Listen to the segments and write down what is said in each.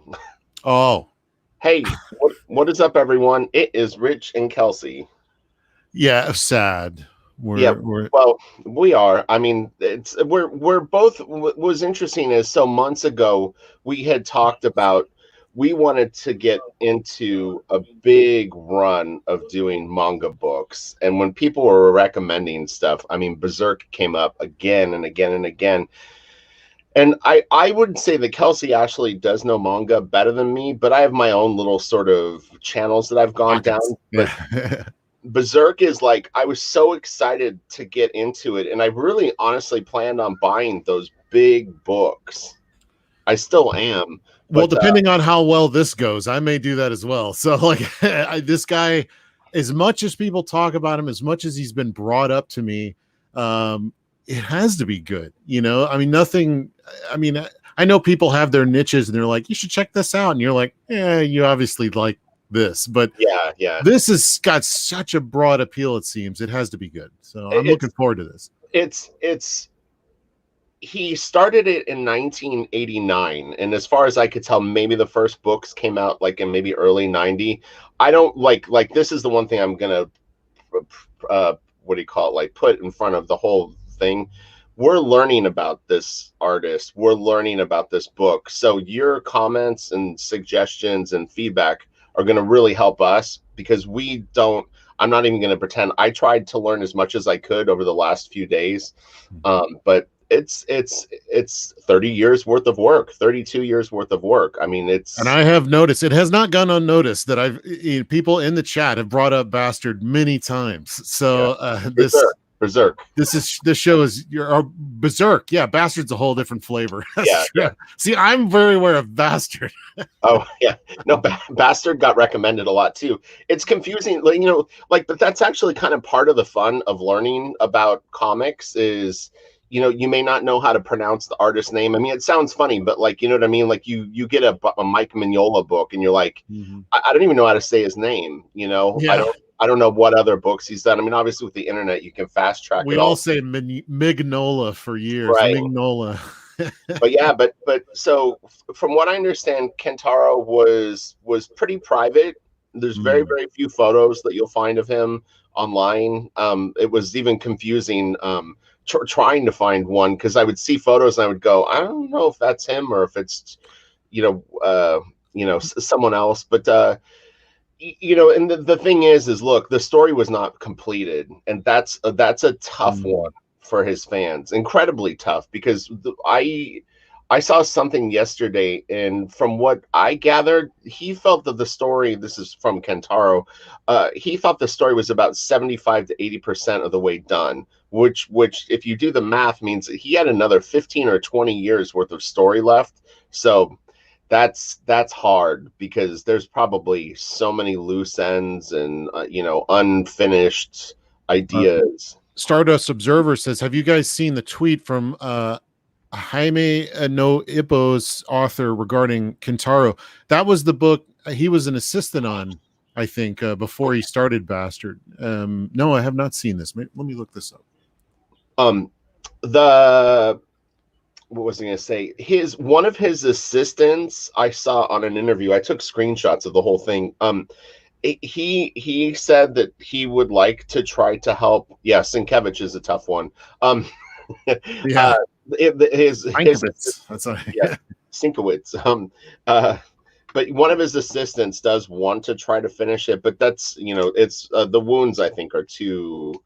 2. Oh, Hey, what is up, everyone? It is Rich and Kelsey. yeah, sad. Yeah, We're well, we are. I mean, we're both. What was interesting is so months ago we had talked about we wanted to get into a big run of doing manga books, and when people were recommending stuff, I mean, Berserk came up again and again and again. And I would say that Kelsey actually does know manga better than me, but I have my own little sort of channels that I've gone down. pockets. But Yeah. Berserk is like, I was so excited to get into it, and I really honestly planned on buying those big books. I still am, Well, but depending on how well this goes, I may do that as well. So, like, this guy, as much as people talk about him, as much as he's been brought up to me, it has to be good. You know, I mean, nothing. I mean, I know people have their niches, and they're like, "You should check this out," and you're like, "Yeah, you obviously like this," but yeah, this has got such a broad appeal. It seems it has to be good. So, I'm looking forward to this. It's he started it in 1989, and as far as I could tell, maybe the first books came out like in maybe early 90. I don't like this is the one thing I'm gonna what do you call it, like put in front of the whole thing. We're learning about this artist, we're learning about this book, so your comments and suggestions and feedback are going to really help us, because we don't, I'm not even going to pretend. I tried to learn as much as I could over the last few days, but it's 30 years worth of work, 32 years worth of work. I mean, And it's I have noticed, it has not gone unnoticed that people in the chat have brought up Bastard many times. So Berserk. this show is your Berserk. Yeah, Bastard's a whole different flavor. Yeah. See, I'm very aware of Bastard. Oh yeah, no, Bastard got recommended a lot too. It's confusing, like, but that's actually kind of part of the fun of learning about comics is, you may not know how to pronounce the artist's name. I mean, it sounds funny, but like, you know what I mean? Like you get a Mike Mignola book and you're like, I don't even know how to say his name. Yeah. I don't know what other books he's done. I mean, obviously with the internet, you can fast track we it all all. say Mignola for years. Right. Mignola. But yeah, but so from what I understand, Kentaro was pretty private. There's very, very few photos that you'll find of him online. It was even confusing trying to find one, because I would see photos and I would go, I don't know if that's him or if it's someone else. But and the thing is look, the story was not completed, and that's a tough one for his fans, incredibly tough, because I saw something yesterday, and from what I gathered, he felt that the story, this is from Kentaro, he thought the story was about 75 to 80% of the way done, which if you do the math means that he had another 15 or 20 years worth of story left. So that's hard, because there's probably so many loose ends and unfinished ideas. Stardust Observer says, have you guys seen the tweet from Jaime no Ippo's author regarding Kentaro? That was the book he was an assistant on, I think, before he started Bastard. No, I have not seen this. Let me look this up. What was I going to say? One of his assistants, I saw on an interview, I took screenshots of the whole thing. He said that he would like to try to help. Yeah, Sienkiewicz is a tough one. Yeah. Sienkiewicz. But one of his assistants does want to try to finish it, but that's it's the wounds, I think, are too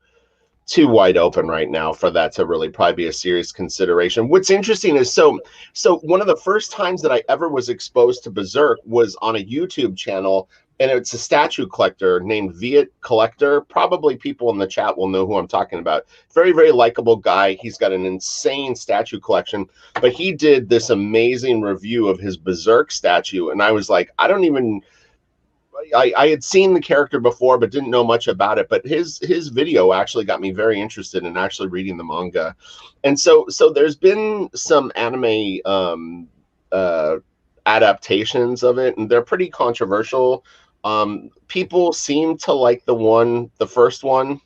wide open right now for that to really probably be a serious consideration. What's interesting is so one of the first times that I ever was exposed to Berserk was on a YouTube channel, and it's a statue collector named Viet Collector. Probably people in the chat will know who I'm talking about. Very, very likable guy. He's got an insane statue collection, but he did this amazing review of his Berserk statue, and I was like, I had seen the character before, but didn't know much about it. But his video actually got me very interested in actually reading the manga. And so there's been some anime adaptations of it, and they're pretty controversial. People seem to like the first one,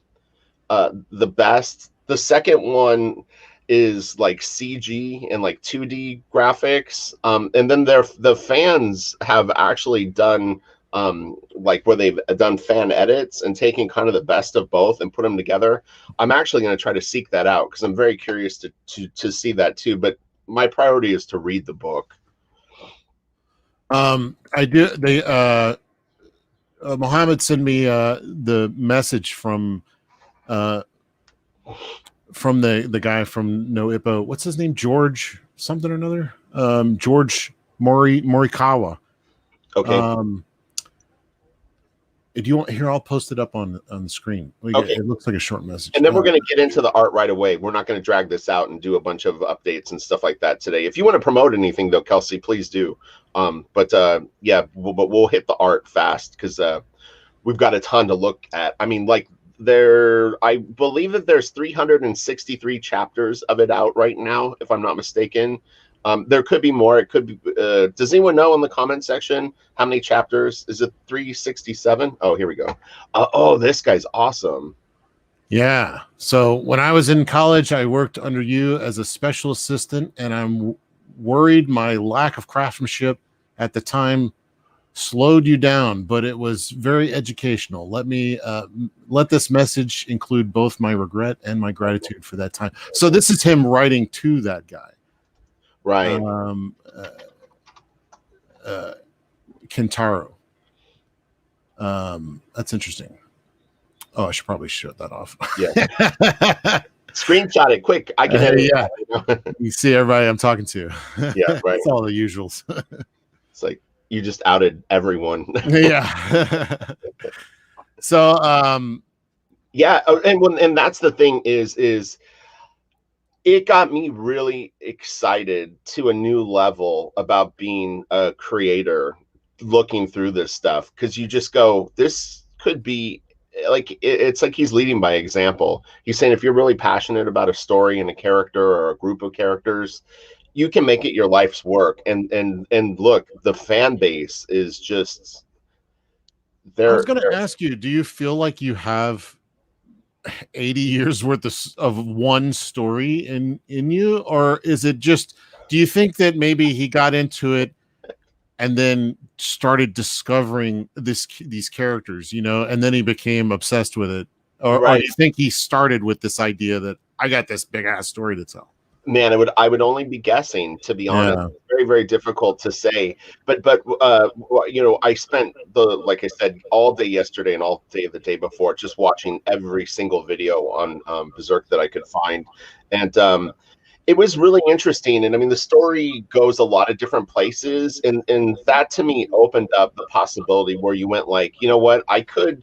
the best. The second one, is like CG and like 2D graphics. And then the fans have actually done like where they've done fan edits and taking kind of the best of both and put them together. I'm actually going to try to seek that out because I'm very curious to see that too. But my priority is to read the book. I do. They Mohammed sent me the message from the guy from No Ippo. What's his name? George something or another. George Morikawa. Okay. Do you want here? I'll post it up on the screen. Okay. It looks like a short message. And then we're going to get into the art right away. We're not going to drag this out and do a bunch of updates and stuff like that today. If you want to promote anything, though, Kelsey, please do. Yeah, but we'll hit the art fast because we've got a ton to look at. I mean, like I believe that there's 363 chapters of it out right now, if I'm not mistaken. There could be more. It could be. Does anyone know in the comment section how many chapters? Is it 367? Oh, here we go. Oh, this guy's awesome. Yeah. So when I was in college, I worked under you as a special assistant, and I'm worried my lack of craftsmanship at the time slowed you down, but it was very educational. Let me let this message include both my regret and my gratitude for that time. So this is him writing to that guy. Right. Kentaro. That's interesting. Oh, I should probably shut that off. Yeah. Screenshot it quick. I can edit yeah. You see everybody I'm talking to. Yeah, right. It's all the usuals. It's like you just outed everyone. Yeah. So yeah, and that's the thing is it got me really excited to a new level about being a creator looking through this stuff, because you just go, this could be like, it's like he's leading by example. He's saying if you're really passionate about a story and a character or a group of characters, you can make it your life's work. And look, the fan base is just there. I was going to ask you, do you feel like you have 80 years worth of one story in you, or is it just, do you think that maybe he got into it and then started discovering these characters, and then he became obsessed with it, or you think he started with this idea that I got this big ass story to tell? Man, I would only be guessing, to be honest. Yeah. It's very, very difficult to say. But I spent like I said, all day yesterday and all day the day before just watching every single video on Berserk that I could find, and it was really interesting. And I mean, the story goes a lot of different places, and that to me opened up the possibility where you went like, you know what, I could.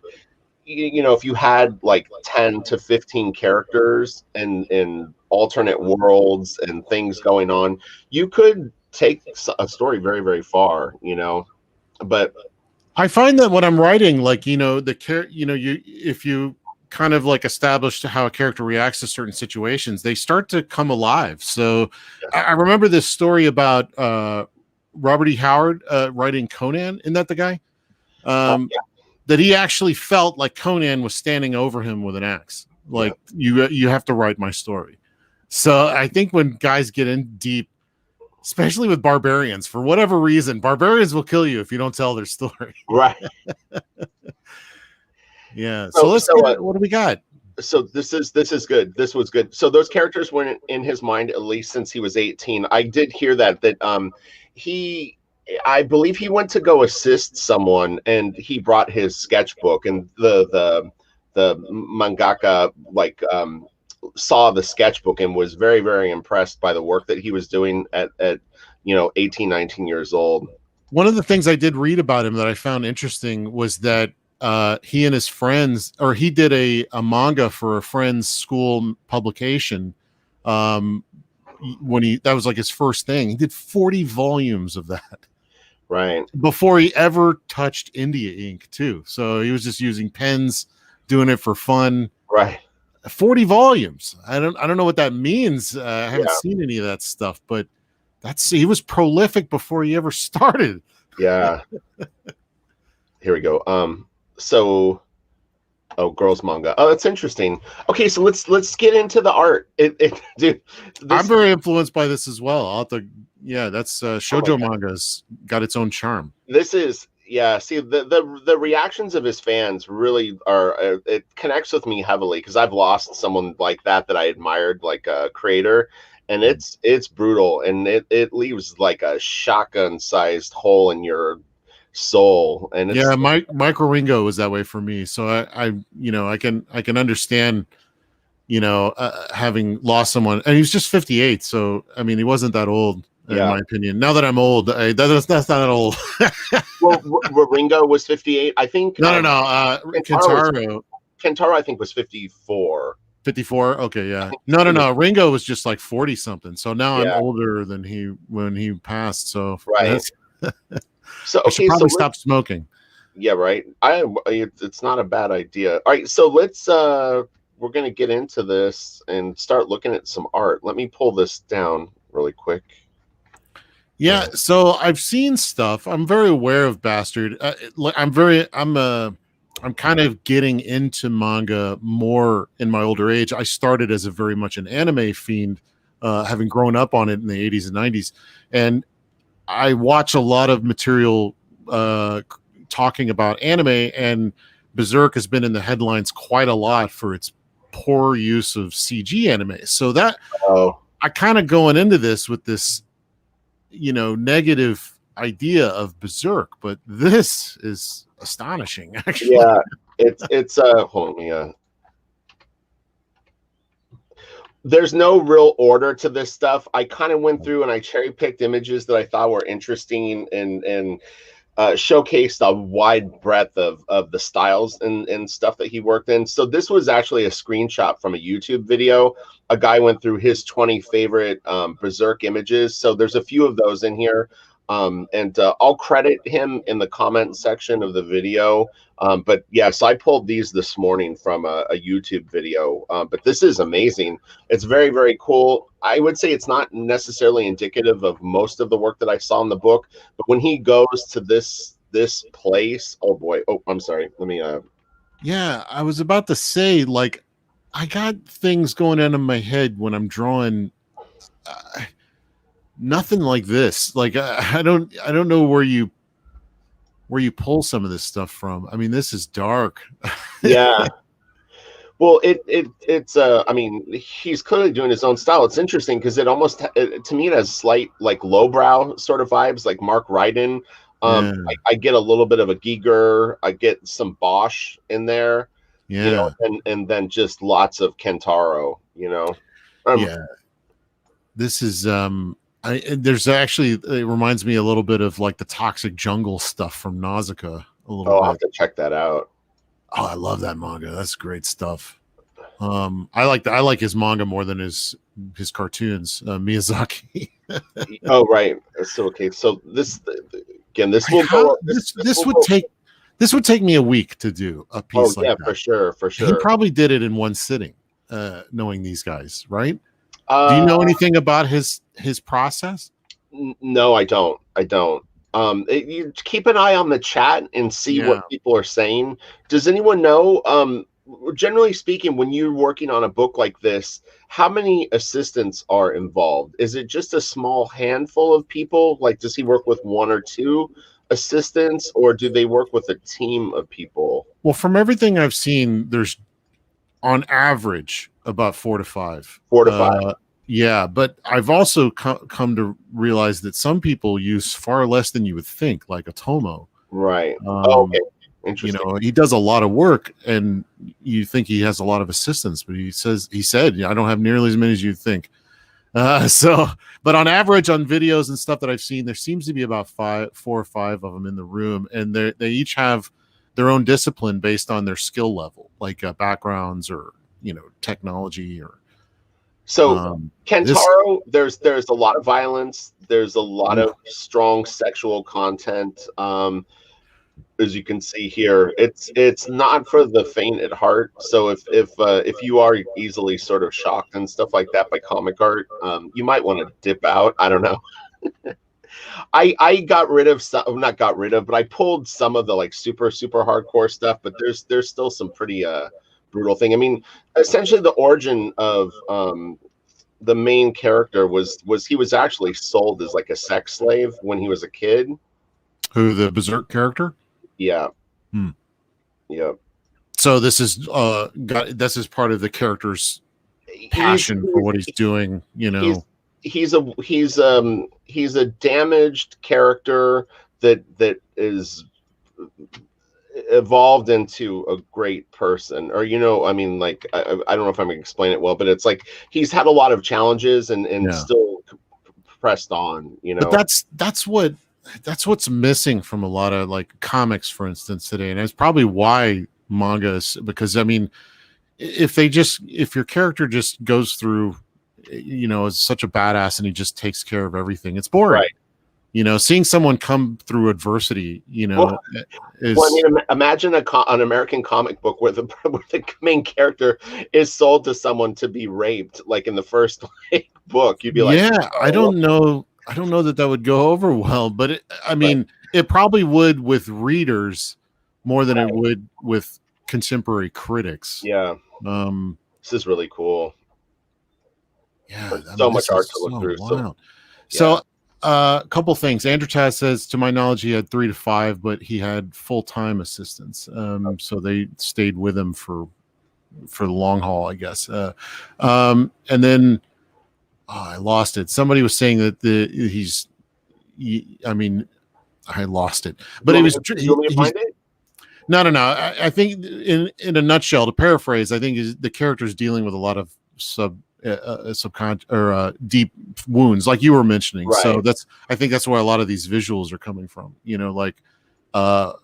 If you had like 10 to 15 characters in alternate worlds and things going on, you could take a story very, very far, but I find that when I'm writing, like, if you kind of like establish how a character reacts to certain situations, they start to come alive. So I remember this story about Robert E. Howard writing Conan. Isn't that the guy? That he actually felt like Conan was standing over him with an axe. Like, you have to write my story. So I think when guys get in deep, especially with barbarians, for whatever reason, barbarians will kill you if you don't tell their story. Right. Yeah. So what do we got? So this is good. This was good. So those characters weren't in his mind, at least since he was 18. I did hear that I believe he went to go assist someone, and he brought his sketchbook, and the mangaka saw the sketchbook and was very, very impressed by the work that he was doing at 18, 19 years old. One of the things I did read about him that I found interesting was that he and his friends, or he did a manga for a friend's school publication. That was like his first thing. He did 40 volumes of that. Right. Before he ever touched India ink too. So he was just using pens, doing it for fun. Right. 40 volumes. I don't know what that means. I haven't seen any of that stuff, but he was prolific before he ever started. Yeah. Here we go. So Oh, girls manga. Oh, that's interesting. Okay, so let's get into the art. Dude, I'm this. very influenced by this as well. I'll have to, yeah, that's Oh my shoujo manga's got its own charm. This is, yeah, see, the reactions of his fans really are, it connects with me heavily because I've lost someone like that I admired, like a creator, and it's brutal, and it leaves like a shotgun sized hole in your soul, and Yeah, it's. Micro Ringo was that way for me. So I can understand, having lost someone, and he was just 58. So I mean, he wasn't that old in Yeah. my opinion. Now that I'm old, that's not that old. Well, Ringo was 58. I think No, no, no. Kentaro was Kentaro, Kentaro I think was 54. 54. Okay, I yeah. think No, no, he was. no. Ringo was just like 40 something. So now I'm Yeah, older than he when he passed. So right. that's So I should okay, so probably let's. stop smoking. Yeah, right. It's not a bad idea. All right, so let's we're gonna get into this and start looking at some art. Let me pull this down really quick. Yeah, so I've seen stuff. I'm very aware of Bastard. I'm kind of getting into manga more in my older age. I started as a very much an anime fiend, having grown up on it in the 80s and 90s, and I watch a lot of material talking about anime, and Berserk has been in the headlines quite a lot for its poor use of CG anime. So that Oh, I kind of going into this with this negative idea of Berserk, but this is astonishing, actually. yeah. It's hold on, yeah. There's no real order to this stuff. I kind of went through and I cherry picked images that I thought were interesting and showcased a wide breadth of the styles and stuff that he worked in. So this was actually a screenshot from a YouTube video. A guy went through his 20 favorite Berserk images. So there's a few of those in here. And I'll credit him in the comment section of the video. But yes, I pulled these this morning from a YouTube video. But this is amazing. It's very, very cool. I would say it's not necessarily indicative of most of the work that I saw in the book, but when he goes to this place, oh boy. Oh, I'm sorry. Let me Yeah, I was about to say, like, I got things going on in my head when I'm drawing. Uh, Nothing like this. Like, I don't know where you pull some of this stuff from. I mean, this is dark. yeah. Well, it's I mean, he's clearly doing his own style. It's interesting because to me it has slight like lowbrow sort of vibes, like Mark Ryden. Yeah, I get a little bit of a Giger. I get some Bosch in there, yeah, and then just lots of Kentaro. yeah. This is there's actually, it reminds me a little bit of like the Toxic Jungle stuff from Nausicaa a little I'll have bit. to check that out. Oh, I love that manga. That's great stuff. I like his manga more than his cartoons. Miyazaki. Oh, right. So okay. So again, this will How go. this would take me a week to do a Oh piece like yeah, that. for sure, for He sure. probably did it in one sitting, knowing these guys, right? Do you Uh, know anything about his process? no, I don't. I don't. You keep an eye on the chat and see Yeah. what people are saying. Does anyone know? Generally speaking, when you're working on a book like this, how many assistants are involved? Is it just a small handful of people? Like, does he work with one or two assistants, or do they work with a team of people? Well, from everything I've seen, there's on average about 4 to 5. 4 to 5. Yeah, but I've also come to realize that some people use far less than you would think, like a Tomo. Right. Oh, okay. You Interesting. know, he does a lot of work, and you think he has a lot of assistants, but he said, I don't have nearly as many as you think. But on average, on videos and stuff that I've seen, there seems to be about 4 or 5 of them in the room, and they each have their own discipline based on their skill level, like backgrounds or technology or. So This, Kentaro, there's a lot of violence. There's a lot of strong sexual content. As you can see here, it's not for the faint at heart. So if you are easily sort of shocked and stuff like that by comic art, you might want to dip out. I don't know. I got rid of some, not got rid of, but I pulled some of the like super hardcore stuff. But there's still some pretty brutal thing. I mean, essentially the origin of the main character was he was actually sold as like a sex slave when he was a kid. Who, the Berserk character? Yeah. Hmm. Yeah. So this is this is part of the character's passion for what he's doing, you know. He's a damaged character that is evolved into a great person, or you know, I mean, like I don't know if I'm gonna explain it well, but it's like he's had a lot of challenges and still pressed on, you know. But that's what's missing from a lot of like comics, for instance, today, and it's probably why manga is, because I mean, if your character just goes through, you know, is such a badass and he just takes care of everything, it's boring. Right. You know, seeing someone come through adversity, you know, is. Well, I mean, imagine an American comic book where the main character is sold to someone to be raped, like in the first book. You'd be like, yeah, oh. I don't know that would go over well, but I mean, it probably would with readers more than it would with contemporary critics. Yeah. This is really cool. Yeah, so much art to look through. Wild. So a couple things. Andrew Taz says, to my knowledge, he had 3 to 5, but he had full-time assistants. So they stayed with him for the long haul, I guess. And then I lost it. Somebody was saying that I mean, I lost it. But it was. No. I think in a nutshell, to paraphrase, I think the character's dealing with a lot of deep wounds, like you were mentioning. Right. So I think that's where a lot of these visuals are coming from. You know, like what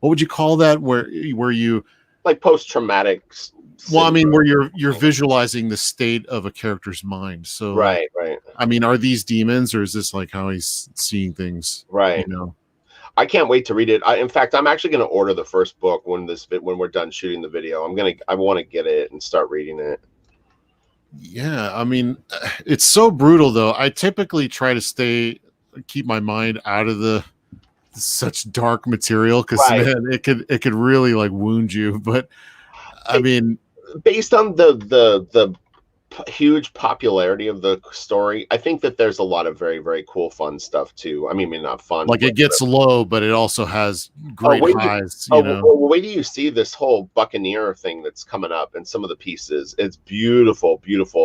would you call that? Where you like post-traumatic. Well, I mean, where you're visualizing the state of a character's mind. So right. I mean, are these demons, or is this like how he's seeing things? Right. You know. I can't wait to read it. In fact, I'm actually going to order the first book when we're done shooting the video. I want to get it and start reading it. Yeah, I mean, it's so brutal though. I typically try to keep my mind out of such dark material, because man, it could really like wound you. But I mean, based on the huge popularity of the story, I think that there's a lot of very, very cool, fun stuff too. I mean, not fun. Like it gets low, but it also has great highs. Wait till you see this whole Buccaneer thing that's coming up and some of the pieces. It's beautiful,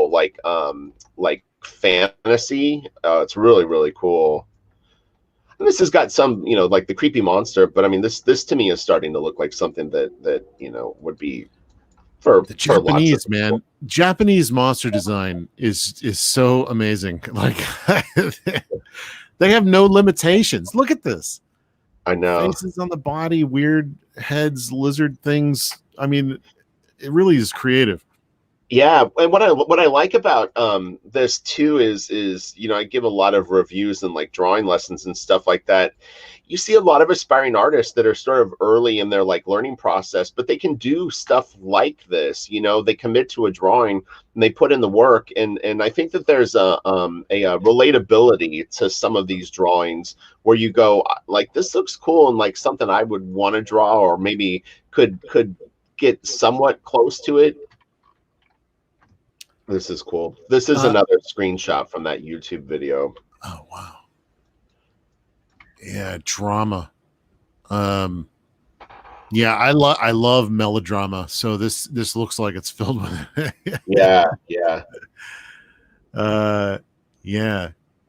like fantasy. It's really, really cool. And this has got some, you know, like the creepy monster, but I mean, this to me is starting to look like something that you know would be. For Japanese, man, Japanese monster design is so amazing. Like they have no limitations. Look at this. I know. Faces on the body, weird heads, lizard things. I mean, it really is creative. Yeah, and what I like about this too is you know, I give a lot of reviews and like drawing lessons and stuff like that. You see a lot of aspiring artists that are sort of early in their like learning process, but they can do stuff like this. You know, they commit to a drawing and they put in the work, and I think that there's a relatability to some of these drawings where you go like, this looks cool and like something I would want to draw, or maybe could get somewhat close to it. This is cool. This is another screenshot from that YouTube video. Oh wow. Yeah, drama. Yeah, I love melodrama. So this looks like it's filled with it. Yeah. Yeah. A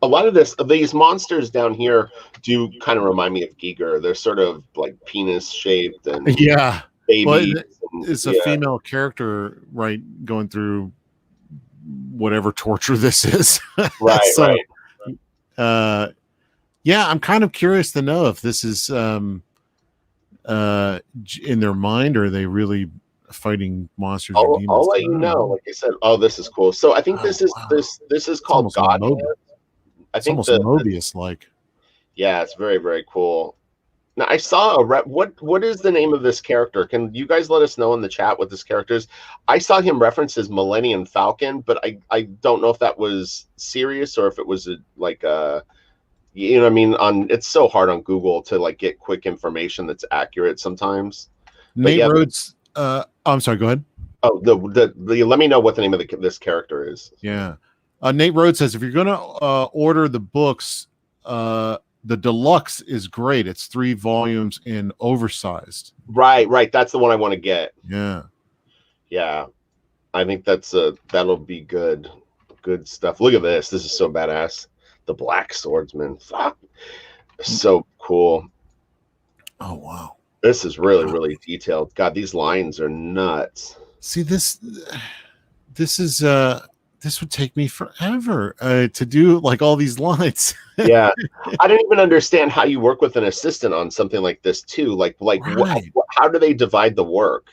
lot of these monsters down here do kind of remind me of Giger. They're sort of like penis shaped and yeah. babies. Well, it's a female character, right, going through whatever torture this is. Right. So, right. Yeah, I'm kind of curious to know if this is in their mind, or are they really fighting monsters or demons? I'll let you know. Like I said, this is cool. So I think this is called God. I think almost Mobius like. Yeah, it's very, very cool. Now I saw what is the name of this character? Can you guys let us know in the chat what this character is? I saw him referenced as Millennium Falcon, but I don't know if that was serious or if it was You know what I mean? It's so hard on Google to like get quick information that's accurate sometimes. But Nate yeah, Rhodes. I'm sorry. Go ahead. oh, the let me know what the name of this character is. Yeah. Nate Rhodes says if you're gonna order the books, the deluxe is great. It's 3 volumes in oversized. Right. That's the one I want to get. Yeah. Yeah, I think that'll be good stuff. Look at this. This is so badass. The Black Swordsman. Fuck. So cool. Oh wow. This is really detailed. God, these lines are nuts. See this is this would take me forever to do like all these lines. Yeah, I don't even understand how you work with an assistant on something like this too. Like Right. how do they divide the work?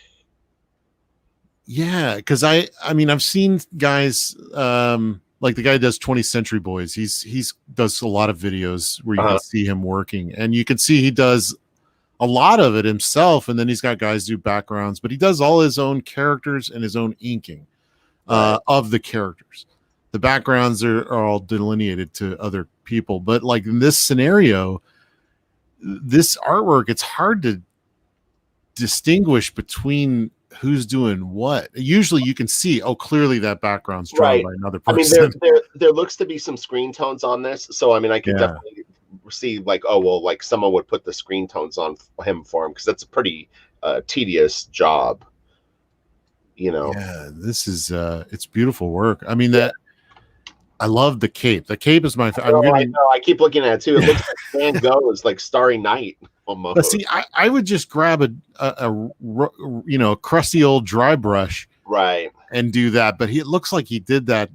Yeah, because I mean I've seen guys like the guy who does 20th Century Boys. He's does a lot of videos where you can see him working, and you can see he does a lot of it himself, and then he's got guys do backgrounds, but he does all his own characters and his own inking of the characters. The backgrounds are all delineated to other people, but like in this scenario, this artwork, it's hard to distinguish between who's doing what. Usually you can see, oh, clearly that background's drawn by another person. I mean, there looks to be some screen tones on this, so I mean I can definitely see like, oh well, like someone would put the screen tones on him for him, because that's a pretty tedious job, you know. Yeah, this is it's beautiful work. I mean, that I love the cape. The cape is my favorite. I know. I keep looking at it too. It looks like Van Gogh's like Starry Night almost. But see, I would just grab a you know, crusty old dry brush, right, and do that. But it looks like he did that.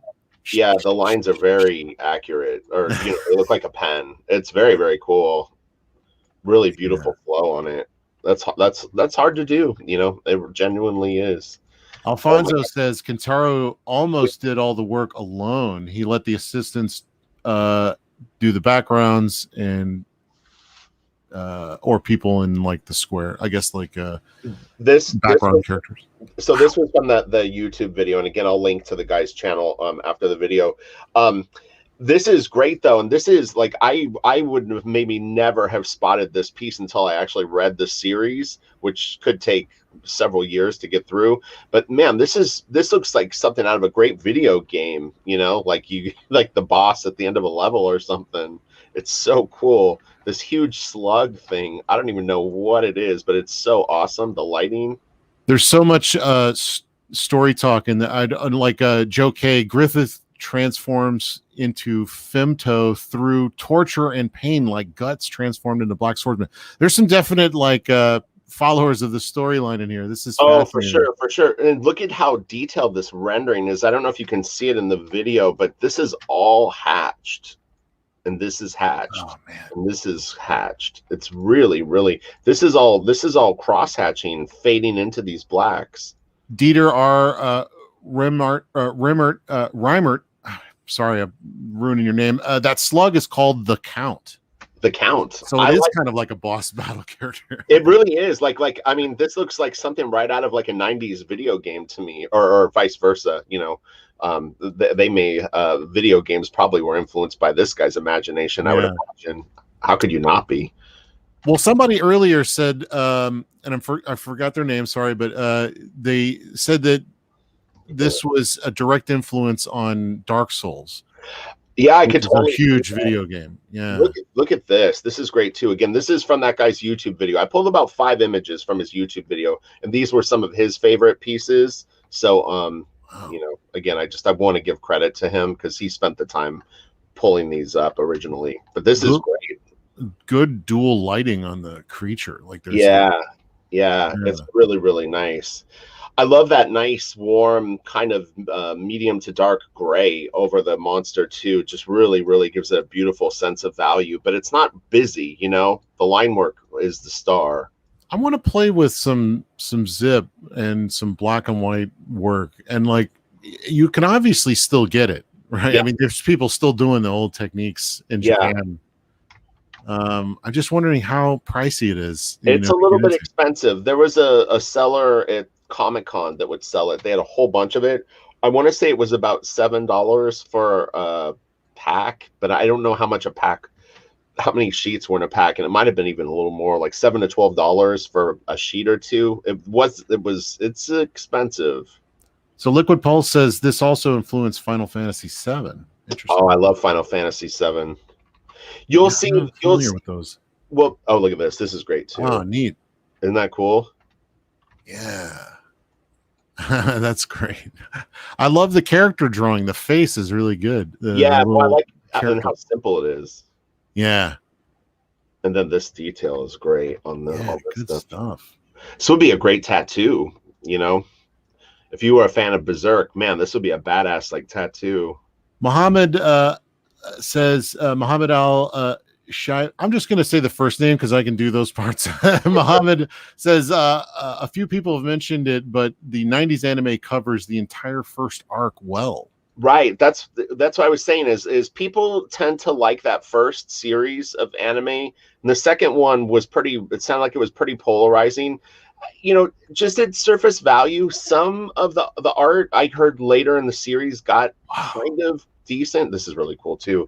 Yeah, the lines are very accurate, or you know, they look like a pen. It's very cool. Really beautiful flow on it. That's hard to do. You know, it genuinely is. Alfonso says Kentaro almost did all the work alone. He let the assistants do the backgrounds and or people in like the square, I guess, like this background characters. So this was from the YouTube video, and again I'll link to the guy's channel after the video. This is great though, and this is like I would have maybe never have spotted this piece until I actually read the series, which could take several years to get through. But man, this looks like something out of a great video game, you know, like you like the boss at the end of a level or something. It's so cool. This huge slug thing, I don't even know what it is, but it's so awesome. The lighting. There's so much story talk in that. Like Joe K. Griffith transforms into Femto through torture and pain, like Guts transformed into Black Swordsman. There's some definite like followers of the storyline in here. This is for sure. And look at how detailed this rendering is. I don't know if you can see it in the video, but this is all hatched, and this is hatched. Oh man, and this is hatched. It's really this is all cross hatching, fading into these blacks. Dieter R. Reimert. Sorry, I'm ruining your name. That slug is called the Count. The Count. So it is kind of like a boss battle character. It really is. Like I mean, this looks like something right out of like a 90s video game to me, or vice versa. You know, they may video games probably were influenced by this guy's imagination. I would imagine. How could you not be? Well, somebody earlier said, and I forgot their name. Sorry, but they said that this was a direct influence on Dark Souls. Yeah, I could totally. A huge video game. Yeah. Look at this. This is great too. Again, this is from that guy's YouTube video. I pulled about 5 images from his YouTube video, and these were some of his favorite pieces. So, wow. You know, again, I want to give credit to him because he spent the time pulling these up originally. But this is great. Good dual lighting on the creature. Like there's it's really nice. I love that nice, warm, kind of medium to dark gray over the monster too. Just really gives it a beautiful sense of value. But it's not busy, you know. The line work is the star. I want to play with some zip and some black and white work, and like you can obviously still get it, right? Yeah. I mean, there's people still doing the old techniques in Japan. I'm just wondering how pricey it is. It's a little bit expensive. There was a seller at Comic-Con that would sell it. They had a whole bunch of it. I want to say it was about $7 for a pack, but I don't know how much a pack how many sheets were in a pack, and it might have been even a little more, like $7 to $12 for a sheet or two. It's expensive. So Liquid Pulse says this also influenced Final Fantasy VII. Interesting. Oh, I love Final Fantasy VII. You'll Yeah, see. I'm not familiar with those. Well, oh, look at this. This is great too. Oh, neat. Isn't that cool? Yeah. That's great. I love the character drawing. The face is really good. Yeah, well, I like how simple it is. Yeah. And then this detail is great on all this good stuff. So it would be a great tattoo, you know? If you were a fan of Berserk, man, this would be a badass like tattoo. Muhammad says Muhammad Al Shai. I'm just going to say the first name because I can do those parts. Muhammad says a few people have mentioned it, but the 90s anime covers the entire first arc well. Right. That's what I was saying is people tend to like that first series of anime. And the second one was it sounded like it was pretty polarizing. You know, just at surface value, some of the art I heard later in the series got kind of decent. This is really cool too.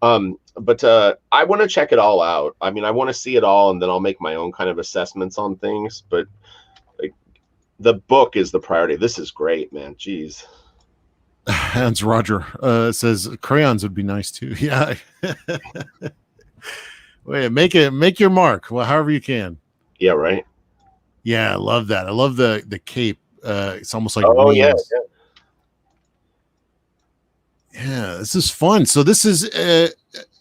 But I want to check it all out. I mean, I want to see it all, and then I'll make my own kind of assessments on things. But like, the book is the priority. This is great, man. Jeez. Hans Roger says crayons would be nice too. Yeah. Wait, make your mark. Well, however you can. Yeah, right. Yeah, I love that. I love the cape. It's almost like wings. Yeah, this is fun. So this is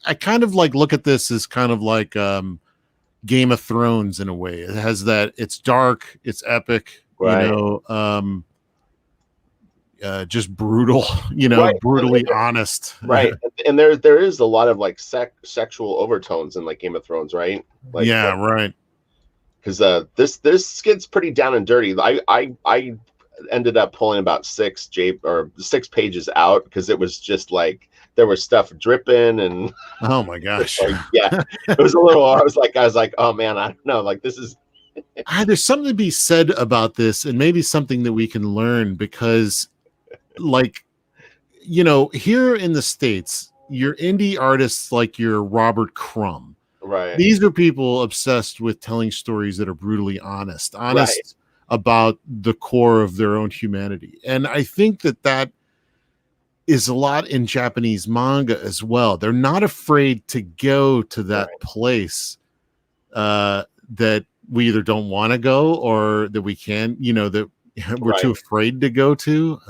I kind of like look at this as kind of like Game of Thrones in a way. It has that, it's dark, it's epic, right. You know, just brutal, you know, right. Brutally honest. Right. And there is a lot of like sexual overtones in like Game of Thrones, right? Like, yeah, right. Because this gets pretty down and dirty. I ended up pulling about 6 pages out because it was just like there was stuff dripping and oh my gosh. Like, yeah, it was a little. I was like, oh man, I don't know. Like this is. There's something to be said about this, and maybe something that we can learn because, like, you know, here in the States, your indie artists like your Robert Crumb. Right. These are people obsessed with telling stories that are brutally honest right. About the core of their own humanity. And I think that is a lot in Japanese manga as well. They're not afraid to go to that right. place that we either don't want to go or that we can, you know, that we're right. too afraid to go to.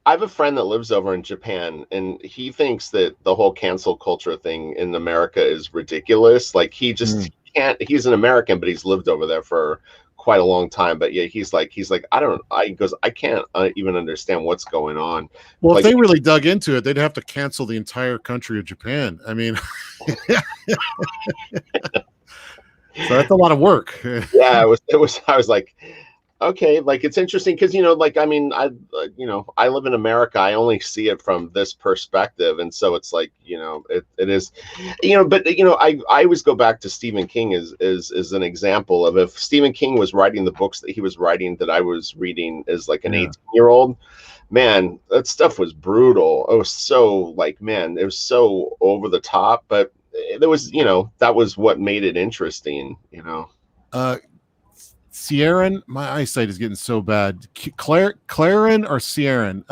I have a friend that lives over in Japan, and he thinks that the whole cancel culture thing in America is ridiculous. Like he just can't. He's an American, but he's lived over there for quite a long time. But yeah, he's like, he goes, I can't even understand what's going on. Well, like, if they really dug into it, they'd have to cancel the entire country of Japan. I mean, so that's a lot of work. Yeah, it was. I was like, okay, like it's interesting because, you know, like, I mean, I live in America. I only see it from this perspective. And so it's like, you know, it is, you know, but, you know, I always go back to Stephen King as an example of if Stephen King was writing the books that he was writing that I was reading as like an 18-year-old, man, that stuff was brutal. It was so like, man, it was so over the top, but there was, you know, that was what made it interesting, you know. Sierran, my eyesight is getting so bad. Claren or Sierran?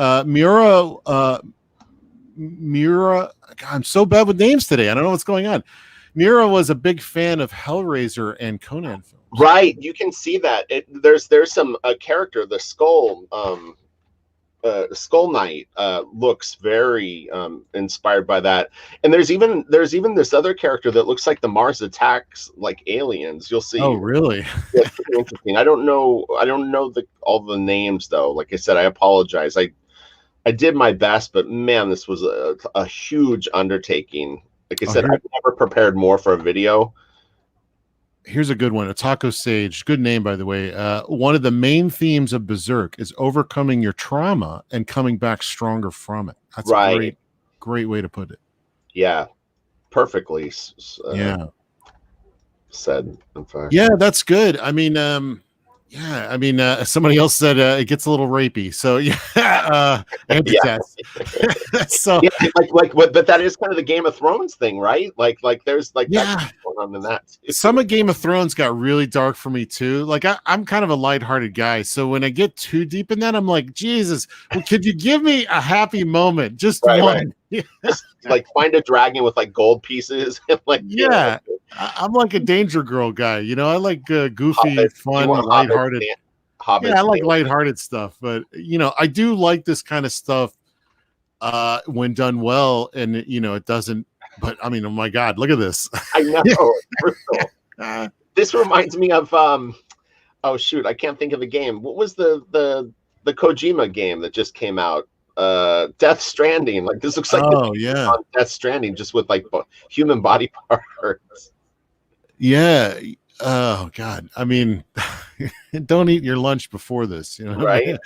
Miura. God, I'm so bad with names today. I don't know what's going on. Miura was a big fan of Hellraiser and Conan films. Right, you can see that. There's some character, the Skull Knight looks very inspired by that, and there's even this other character that looks like the Mars Attacks like aliens. You'll see. Oh, really? It's pretty interesting. I don't know all the names though. Like I said, I apologize. I did my best, but man, this was a huge undertaking. Like I said, I've never prepared more for a video. Here's a good one. Taco Sage, good name, by the way. One of the main themes of Berserk is overcoming your trauma and coming back stronger from it. That's right. A great way to put it. Yeah, perfectly. Yeah. Said, in fact. Yeah, that's good. I mean, Yeah, I mean, somebody else said it gets a little rapey, so yeah, Yeah, anti-test. So yeah, like what? But that is kind of the Game of Thrones thing, right? Like there's like that yeah, going on in that some too. of Game of Thrones got really dark for me too. Like I'm kind of a lighthearted guy, so when I get too deep in that, I'm like, Jesus, well, could you give me a happy moment, just Right, right. one? Just like find a dragon with like gold pieces and like Yeah, I'm like a Danger Girl guy. I like goofy, hobbits. You fun, want lighthearted. Yeah, I hobbits like dancing, lighthearted stuff, but I do like this kind of stuff when done well, and it doesn't. But I mean, oh my God, look at this. I know, it's brutal. Uh, This reminds me of oh shoot, I can't think of the game. What was the Kojima game that just came out? Death Stranding. Like this looks like the oh yeah, on Death Stranding, just with like human body parts. yeah. Oh God, I mean, don't eat your lunch before this. You know what I Right. mean?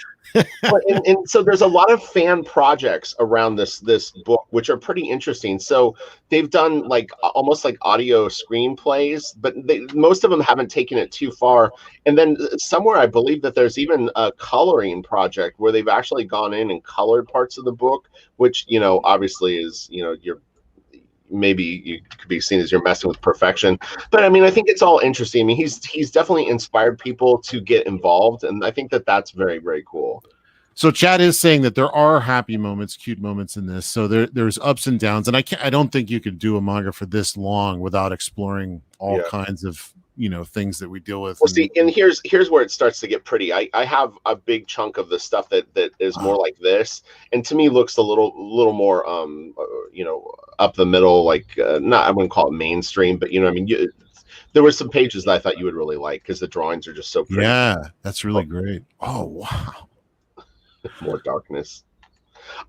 Well, and so there's a lot of fan projects around this book, which are pretty interesting. So they've done like almost like audio screenplays, but most of them haven't taken it too far. And then somewhere I believe that there's even a coloring project where they've actually gone in and colored parts of the book, which obviously is you're maybe you could be seen as you're messing with perfection, but I mean I think it's all interesting. I mean he's definitely inspired people to get involved, and I think that that's very, very cool. So Chad is saying that there are happy moments, cute moments in this. So there's ups and downs, and I don't think you could do a manga for this long without exploring all Yeah. kinds of things that we deal with. Well, see, and here's where it starts to get pretty. I have a big chunk of the stuff that is more like this, and to me looks a little more up the middle, like not, I wouldn't call it mainstream, but I mean there were some pages that I thought you would really like because the drawings are just so pretty. Yeah, that's really great. Oh wow. More darkness.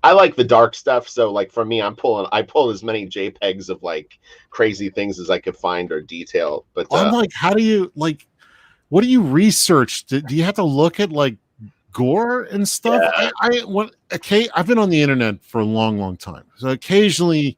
I like the dark stuff, so like for me, I pull as many JPEGs of like crazy things as I could find or detail. But I'm like, how do you like? What do you research? Do you have to look at like gore and stuff? yeah, Okay, I've been on the internet for a long, long time, so occasionally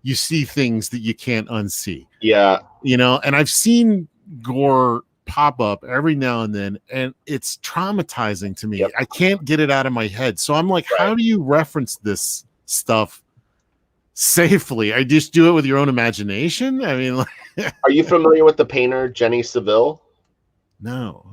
you see things that you can't unsee. yeah, And I've seen gore pop up every now and then, and it's traumatizing to me. yep, I can't get it out of my head. So I'm like, right. how do you reference this stuff safely? I just do it with your own imagination. I mean, like, Are you familiar with the painter Jenny Saville? no.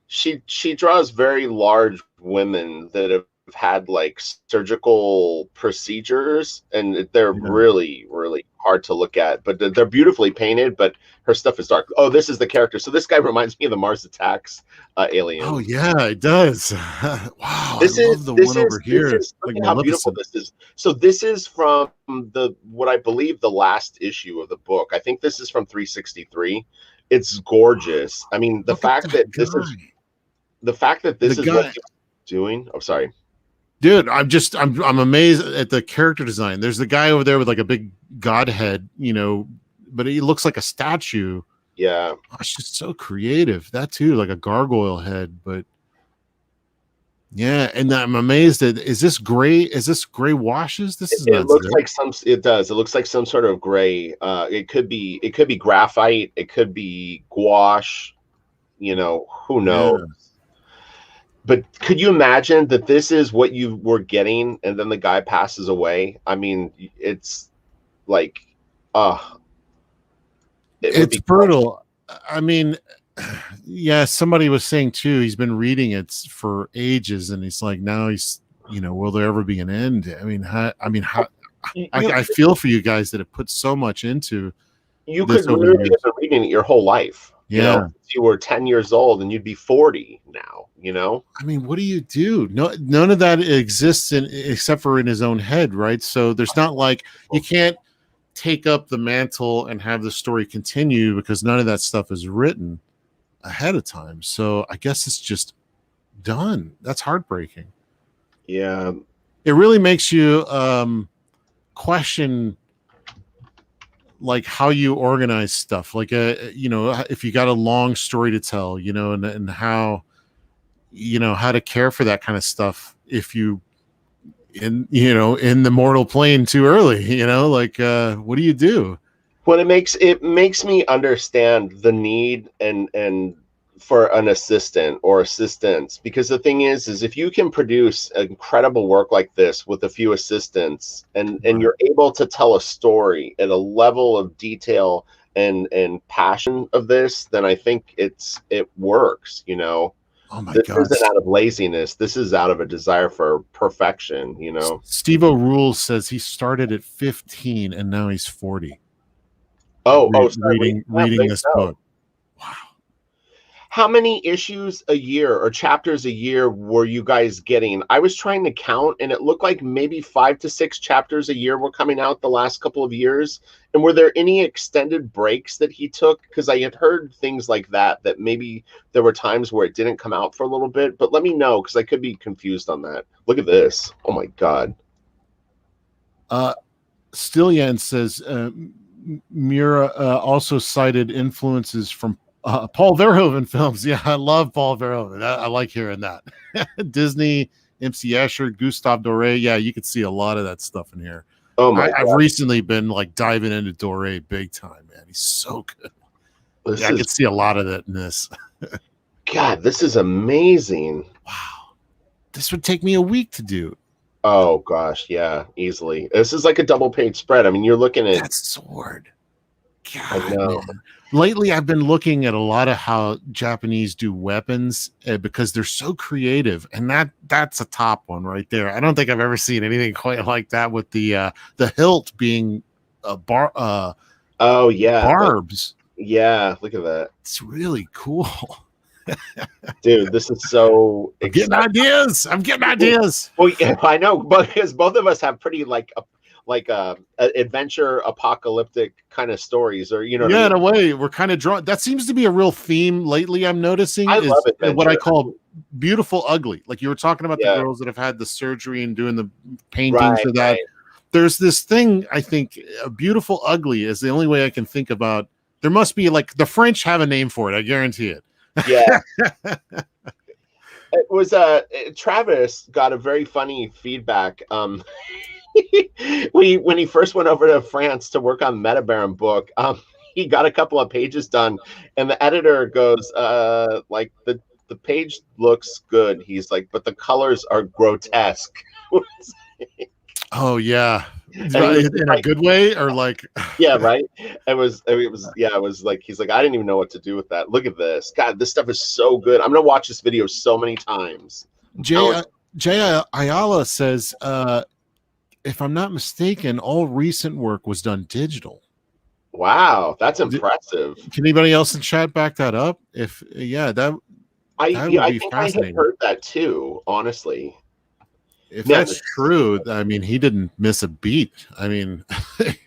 She draws very large women that have had like surgical procedures, and they're really, really hard to look at, but they're beautifully painted, but her stuff is dark. Oh, this is the character. So this guy reminds me of the Mars Attacks alien. Oh yeah, it does. Wow, This I is love the one over here. look Like at how beautiful Maleficent. this is. So this is from the what I believe the last issue of the book. I think this is from 363. It's gorgeous. I mean, Look at that guy. the fact that The this is what guy, he's doing. Oh, sorry. dude, I'm amazed at the character design. There's the guy over there with like a big god head, but he looks like a statue. Yeah. Oh, it's just so creative. That too, like a gargoyle head, but yeah, and I'm amazed at is this gray? Is this gray washes? This is It not looks good. like it does. It looks like some sort of gray. It could be graphite. It could be gouache. Who knows? Yeah. But could you imagine that this is what you were getting, and then the guy passes away? I mean, it's like, uh, it would It's be brutal. I mean, yeah, somebody was saying too, he's been reading it for ages, and he's like, now he's, will there ever be an end? I mean, how you, I feel for you guys that have put so much into you this could over the literally years. have been reading it your whole life. Yeah. If you were 10 years old and you'd be 40 now. I mean, what do you do? No, none of that exists except for in his own head, right? So there's not like you can't take up the mantle and have the story continue because none of that stuff is written ahead of time. So I guess it's just done. That's heartbreaking. Yeah. It really makes you question like how you organize stuff. Like if you got a long story to tell, and how how to care for that kind of stuff if you in the mortal plane too early, like what do you do? Well, it makes me understand the need and for an assistant or assistants, because the thing is if you can produce incredible work like this with a few assistants, and you're able to tell a story at a level of detail and passion of this, then I think it works, you know. Oh my This God. isn't out of laziness. This is out of a desire for perfection, you know. Steve O'Rules says he started at 15 and now he's 40. Reading this book. Wow. How many issues a year or chapters a year were you guys getting? I was trying to count, and it looked like maybe 5 to 6 chapters a year were coming out the last couple of years. And were there any extended breaks that he took? Because I had heard things like that maybe there were times where it didn't come out for a little bit. But let me know, because I could be confused on that. Look at this. Oh, my God. Stillian says Miura also cited influences from Paul Verhoeven films. Yeah, I love Paul Verhoeven. I like hearing that. Disney, MC Escher, Gustave Doré. Yeah, you could see a lot of that stuff in here. Oh my God. I've recently been like diving into Doré big time, man. He's so good. I could see a lot of that in this. God, this is amazing. Wow. This would take me a week to do. Oh gosh, yeah, easily. This is like a double page spread. I mean, you're looking at that sword. God, I know. Man. Lately, I've been looking at a lot of how Japanese do weapons because they're so creative, and that's a top one right there. I don't think I've ever seen anything quite like that, with the hilt being oh yeah, barbs. Yeah, look at that. It's really cool. Dude, this is so I'm getting ideas. Well, yeah, I know, because both of us have pretty like adventure apocalyptic kind of stories, or you know. Yeah, in a way, we're kind of drawn. That seems to be a real theme lately. I'm noticing. I love it. What I call beautiful ugly. Like you were talking about the girls that have had the surgery and doing the paintings of that. Right. There's this thing. I think beautiful ugly is the only way I can think about. There must be like the French have a name for it. I guarantee it. Yeah. It was Travis got a very funny feedback. When he first went over to France to work on Metabaron book, he got a couple of pages done, and the editor goes, like the page looks good. He's like, but the colors are grotesque. Oh yeah. In a good way, or like yeah, right. It was like, he's like, I didn't even know what to do with that. Look at this. God, this stuff is so good. I'm gonna watch this video so many times. Jay Ayala says, if I'm not mistaken, all recent work was done digital. Wow, that's impressive. Can anybody else in chat back that up? I think I had heard that too, honestly. If that's true, I mean, he didn't miss a beat. I mean,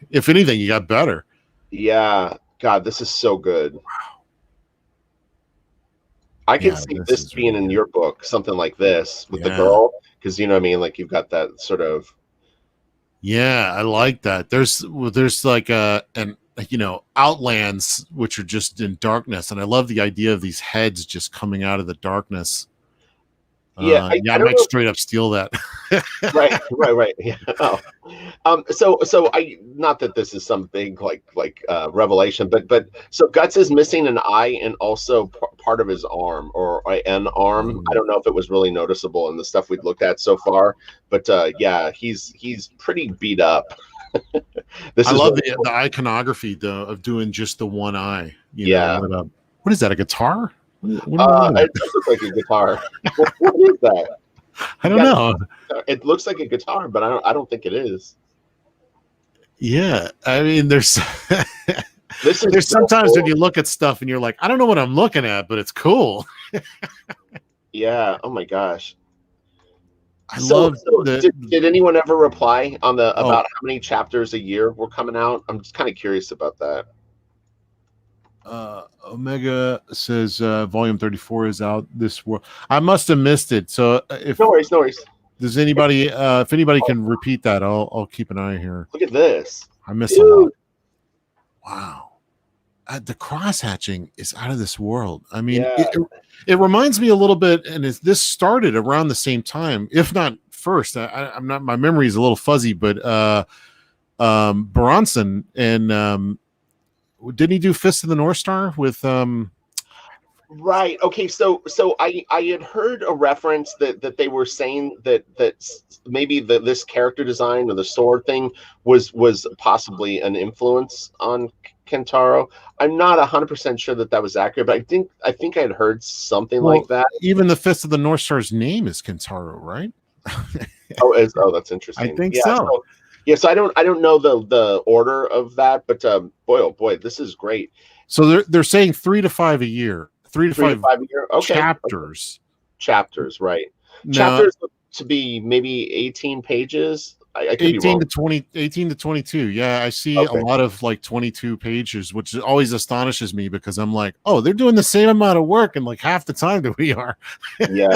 if anything, he got better. Yeah. God, this is so good. Wow. I could see this being really in your book, something like this with the girl, because you know what I mean? Like you've got that sort of. Yeah, I like that. There's like outlands which are just in darkness, and I love the idea of these heads just coming out of the darkness. Yeah, I might straight up steal that. right. Yeah. Oh. So I, not that this is some big like revelation, but so Guts is missing an eye and also part of his arm, or an arm. I don't know if it was really noticeable in the stuff we've looked at so far, but yeah, he's pretty beat up. I love the iconography though of doing just the one eye. What is that? A guitar? It does look like a guitar. What is that? I don't know. It looks like a guitar, but I don't think it is. Yeah, I mean, there's sometimes when you look at stuff and you're like, I don't know what I'm looking at, but it's cool. Yeah. Oh my gosh. Did anyone ever reply on about how many chapters a year were coming out? I'm just kind of curious about that. Omega says volume 34 is out this world. I must have missed it. So if no worries. Does anybody if anybody can repeat that, I'll keep an eye here. Look at this. I missed a lot. Wow. The cross hatching is out of this world. I mean, it reminds me a little bit, and this started around the same time, if not first. I'm not, my memory is a little fuzzy, but Bronson and didn't he do Fist of the North Star with Right. Okay. So I had heard a reference that they were saying that maybe this character design or the sword thing was possibly an influence on Kentaro. I'm not 100% sure that was accurate, but I think I had heard something Well, like that. even the Fist of the North Star's name is Kentaro, right? That's I interesting. think Yeah. so. So yeah. So I don't know the order of that, but boy, oh boy, this is great. So they're saying 3 to 5 a year, three to 3 to five 5 a year. Okay. chapters. Chapters, right? Now, Chapters look to be maybe 18 pages. I could be 18 wrong. to 20, 18 to 22. Yeah, I see a Okay. lot of like 22 pages, which always astonishes me because I'm like, oh, they're doing the same amount of work in like half the time that we are. Yeah.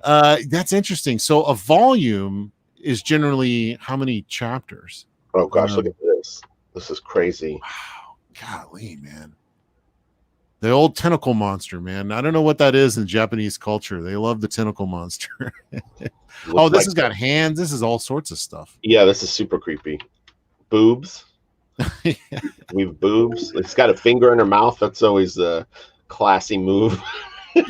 That's interesting. So a volume is generally how many chapters? Oh gosh, look at this. This is crazy. Wow, golly, man. The old tentacle monster, man. I don't know what that is in Japanese culture. They love the tentacle monster. Oh, this has got hands. This is all sorts of stuff. Yeah, this is super creepy. Boobs. We've boobs. It's got a finger in her mouth. That's always a classy move.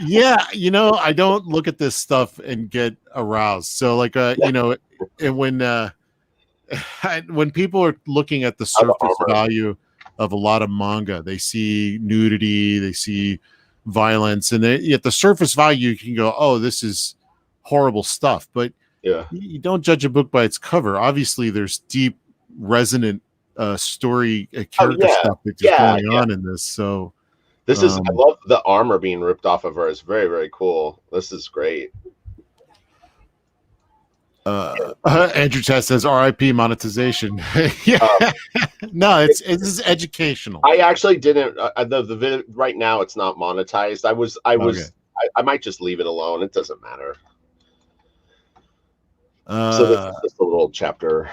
Yeah, I don't look at this stuff and get aroused. So like and when people are looking at the surface value of a lot of manga, they see nudity, they see violence, and at the surface value you can go, oh, this is horrible stuff. But yeah, you don't judge a book by its cover. Obviously there's deep resonant story character stuff that's going on in this. So this is, I love the armor being ripped off of her. It's very, very cool. This is great. Andrew Chess says RIP monetization. Yeah. No, it's educational. I actually didn't the right now it's not monetized. I might just leave it alone. It doesn't matter. So this is just a little chapter.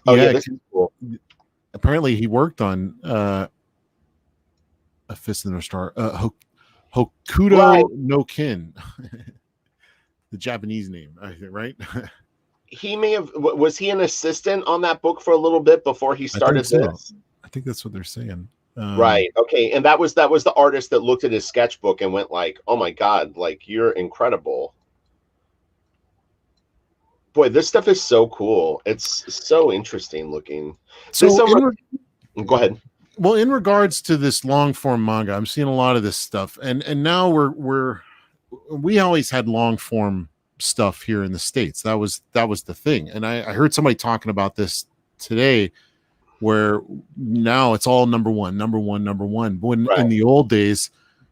Oh yeah, this is cool. Apparently he worked on A Fist in the Star, Hokuto no Kin. The Japanese name, right? He may have, was he an assistant on that book for a little bit before he started this? I think that's what they're saying. Right. Okay. And that was the artist that looked at his sketchbook and went like, "Oh my God, like you're incredible." Boy, this stuff is so cool. It's so interesting looking. So go ahead. Well, in regards to this long form manga, I'm seeing a lot of this stuff, and now we always had long form stuff here in the States. That was the thing. And I heard somebody talking about this today, where now it's all number one. When in the old days,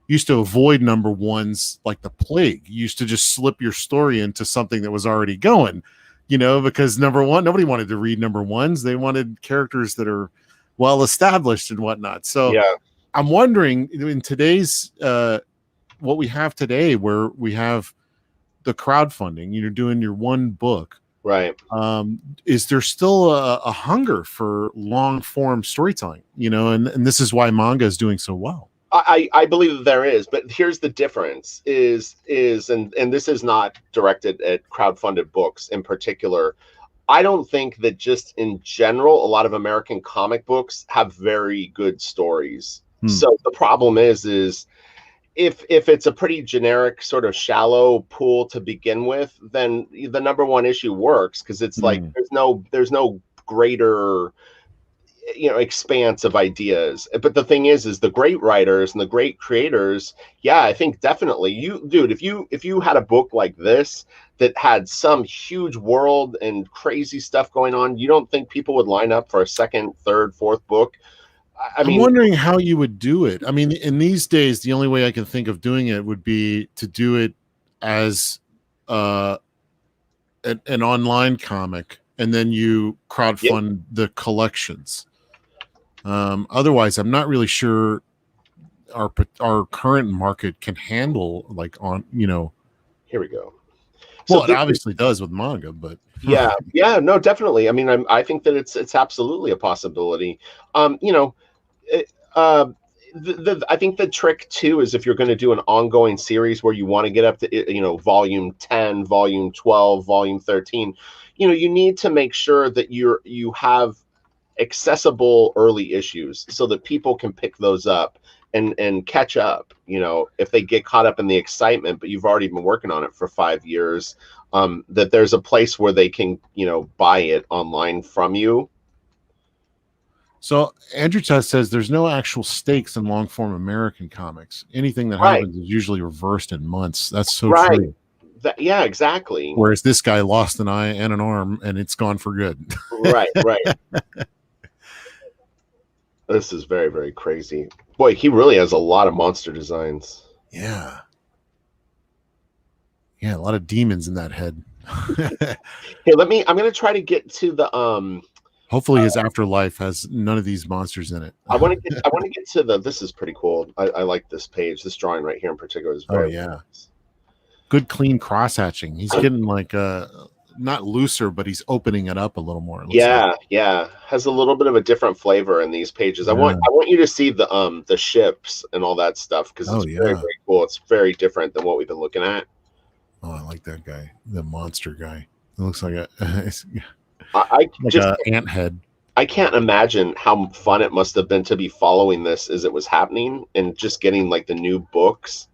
you used to avoid number ones like the plague. You used to just slip your story into something that was already going, because number one, nobody wanted to read number ones. They wanted characters that are well established and whatnot. So yeah. I'm wondering in today's what we have today, where we have the crowdfunding, you're doing your one book, right? Is there still a hunger for long form storytelling? And this is why manga is doing so well. I believe that there is, but here's the difference: is and this is not directed at crowdfunded books in particular. I don't think that just in general, a lot of American comic books have very good stories. So the problem is if it's a pretty generic sort of shallow pool to begin with, then the number one issue works because it's like there's no greater expanse of ideas. But the thing is the great writers and the great creators, yeah, I think definitely if you had a book like this that had some huge world and crazy stuff going on, you don't think people would line up for a second, third, fourth book? I'm wondering how you would do it. I mean, in these days, the only way I can think of doing it would be to do it as an online comic, and then you crowdfund the collections. Otherwise, I'm not really sure our current market can handle Here we go. Well, it obviously does with manga, but yeah, no, definitely. I mean, I think that it's absolutely a possibility. I think the trick too is if you're going to do an ongoing series where you want to get up to volume 10, volume 12, volume 13, you need to make sure that you have accessible early issues so that people can pick those up and catch up, if they get caught up in the excitement, but you've already been working on it for 5 years, that there's a place where they can, buy it online from you. So Andrew Test says there's no actual stakes in long form American comics. Anything that Right. happens is usually reversed in months. That's so Right. true. Yeah, exactly. Whereas this guy lost an eye and an arm and it's gone for good. Right. This is very, very crazy. Boy, he really has a lot of monster designs. Yeah. Yeah, a lot of demons in that head. Hey, I'm gonna try to get to the hopefully his afterlife has none of these monsters in it. I want to get to this is pretty cool. I like this page. This drawing right here in particular is very nice. Good clean cross hatching. He's getting like not looser, but he's opening it up a little more. Yeah. Has a little bit of a different flavor in these pages. I want you to see the ships and all that stuff, because it's very, very cool. It's very different than what we've been looking at. Oh, I like that guy, the monster guy. It looks like just an ant head. I can't imagine how fun it must have been to be following this as it was happening and just getting like the new books.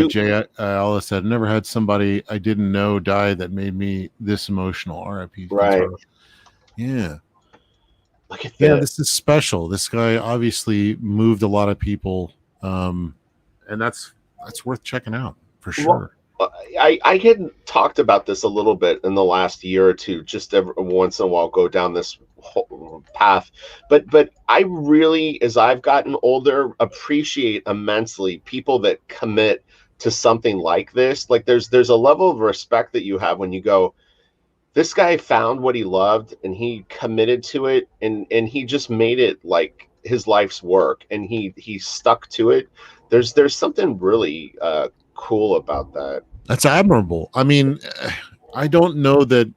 Jay Alice said, never had somebody I didn't know die that made me this emotional. R.I.P. Right. Yeah. Look at this is special. This guy obviously moved a lot of people, and that's worth checking out for sure. Well, I had talked about this a little bit in the last year or two, just every once in a while go down this whole path, but I really, as I've gotten older, appreciate immensely people that commit to something like this. Like there's a level of respect that you have when you go, this guy found what he loved and he committed to it, and he just made it like his life's work, and he stuck to it. There's something really cool about that. That's admirable. I mean, I don't know that,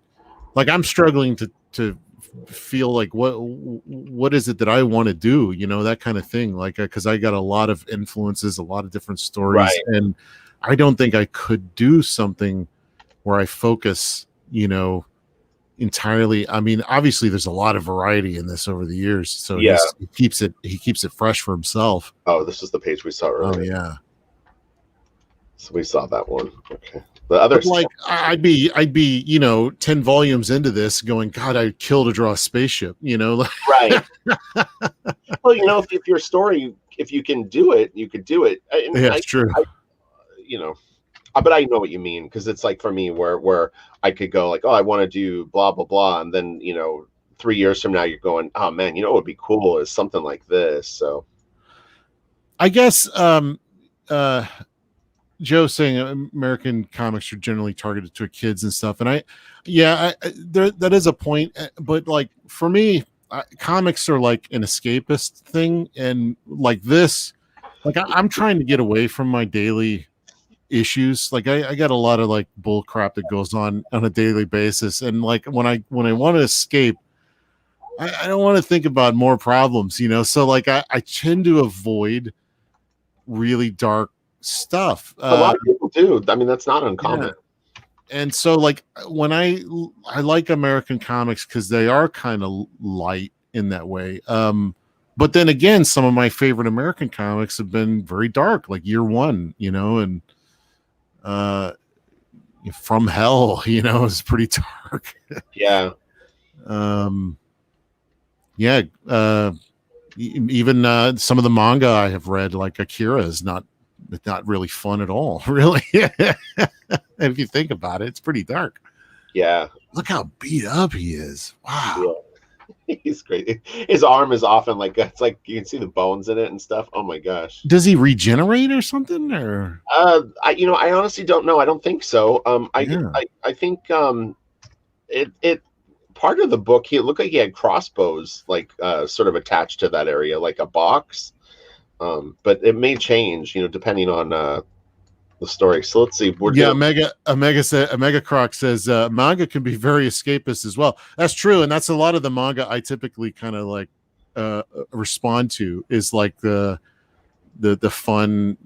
like, I'm struggling to feel like what is it that I want to do, that kind of thing, like, because I got a lot of influences, a lot of different stories, right. And I don't think I could do something where I focus entirely. I mean, obviously there's a lot of variety in this over the years, so he keeps it fresh for himself. Oh, this is the page we saw earlier. Oh yeah, so we saw that one. Okay. The other, like, I'd be 10 volumes into this going, God, I'd kill to draw a spaceship, right. Well, if your story, if you can do it, you could do it. It's true. But I know what you mean, because it's like for me where I could go like, oh, I want to do blah blah blah, and then 3 years from now you're going, oh man, what would be cool is something like this. So I guess Joe's saying American comics are generally targeted to kids and stuff, and that is a point. But like for me, comics are like an escapist thing, and like this, like I'm trying to get away from my daily issues. Like I got a lot of like bull crap that goes on a daily basis, and like when I want to escape, I don't want to think about more problems, so like I tend to avoid really dark stuff. A lot of people do. I mean, that's not uncommon. Yeah. And so like when I like American comics because they are kind of light in that way, but then again, some of my favorite American comics have been very dark, like Year One, and From Hell, is pretty dark. Yeah. Even some of the manga I have read, like Akira, is not really fun at all, really. If you think about it, it's pretty dark. Yeah. Look how beat up he is. Wow. Yeah. He's great. His arm is often like, it's like you can see the bones in it and stuff. Oh my gosh. Does he regenerate or something? Or I honestly don't know. I don't think so. I think it part of the book, it looked like he had crossbows like sort of attached to that area, like a box. But it may change, depending on the story. So let's see. Omega Croc says manga can be very escapist as well. That's true, and that's a lot of the manga I typically kind of like respond to is like the fun,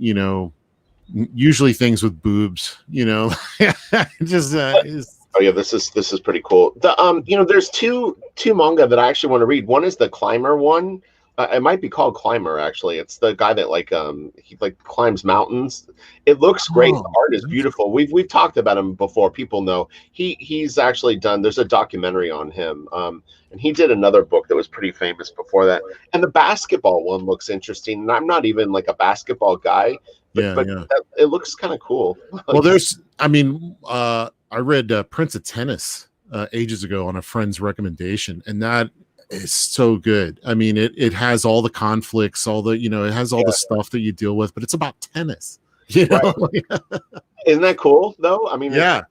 usually things with boobs, just Oh yeah, this is pretty cool. The there's two manga that I actually want to read. One is the Climber one, It might be called Climber, actually. It's the guy that he like climbs mountains. It looks great. The Oh, art is that's beautiful. We've talked about him before. People know he's actually done. There's a documentary on him, and he did another book that was pretty famous before that. And the basketball one looks interesting. And I'm not even like a basketball guy, yeah, but yeah. it looks kind of cool. Well, there's, I mean, I read Prince of Tennis ages ago on a friend's recommendation, and that is so good. I mean, it has all the conflicts, all the, it has all the stuff that you deal with, but it's about tennis. Right. Isn't that cool though? I mean, Yeah.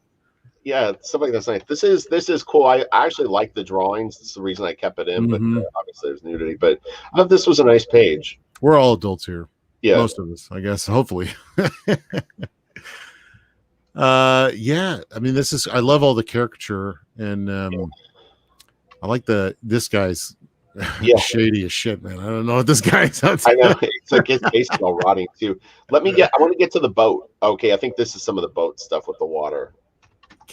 Yeah, stuff like that's nice. This is cool. I actually like the drawings. That's the reason I kept it in. But obviously there's nudity. But I thought this was a nice page. We're all adults here. Yeah, most of us, I guess. Hopefully. Yeah. I mean, I love all the caricature, and I like this guy's shady as shit, man. I don't know what this guy's. I know, it's like his face is all rotting too. I want to get to the boat. Okay, I think this is some of the boat stuff with the water.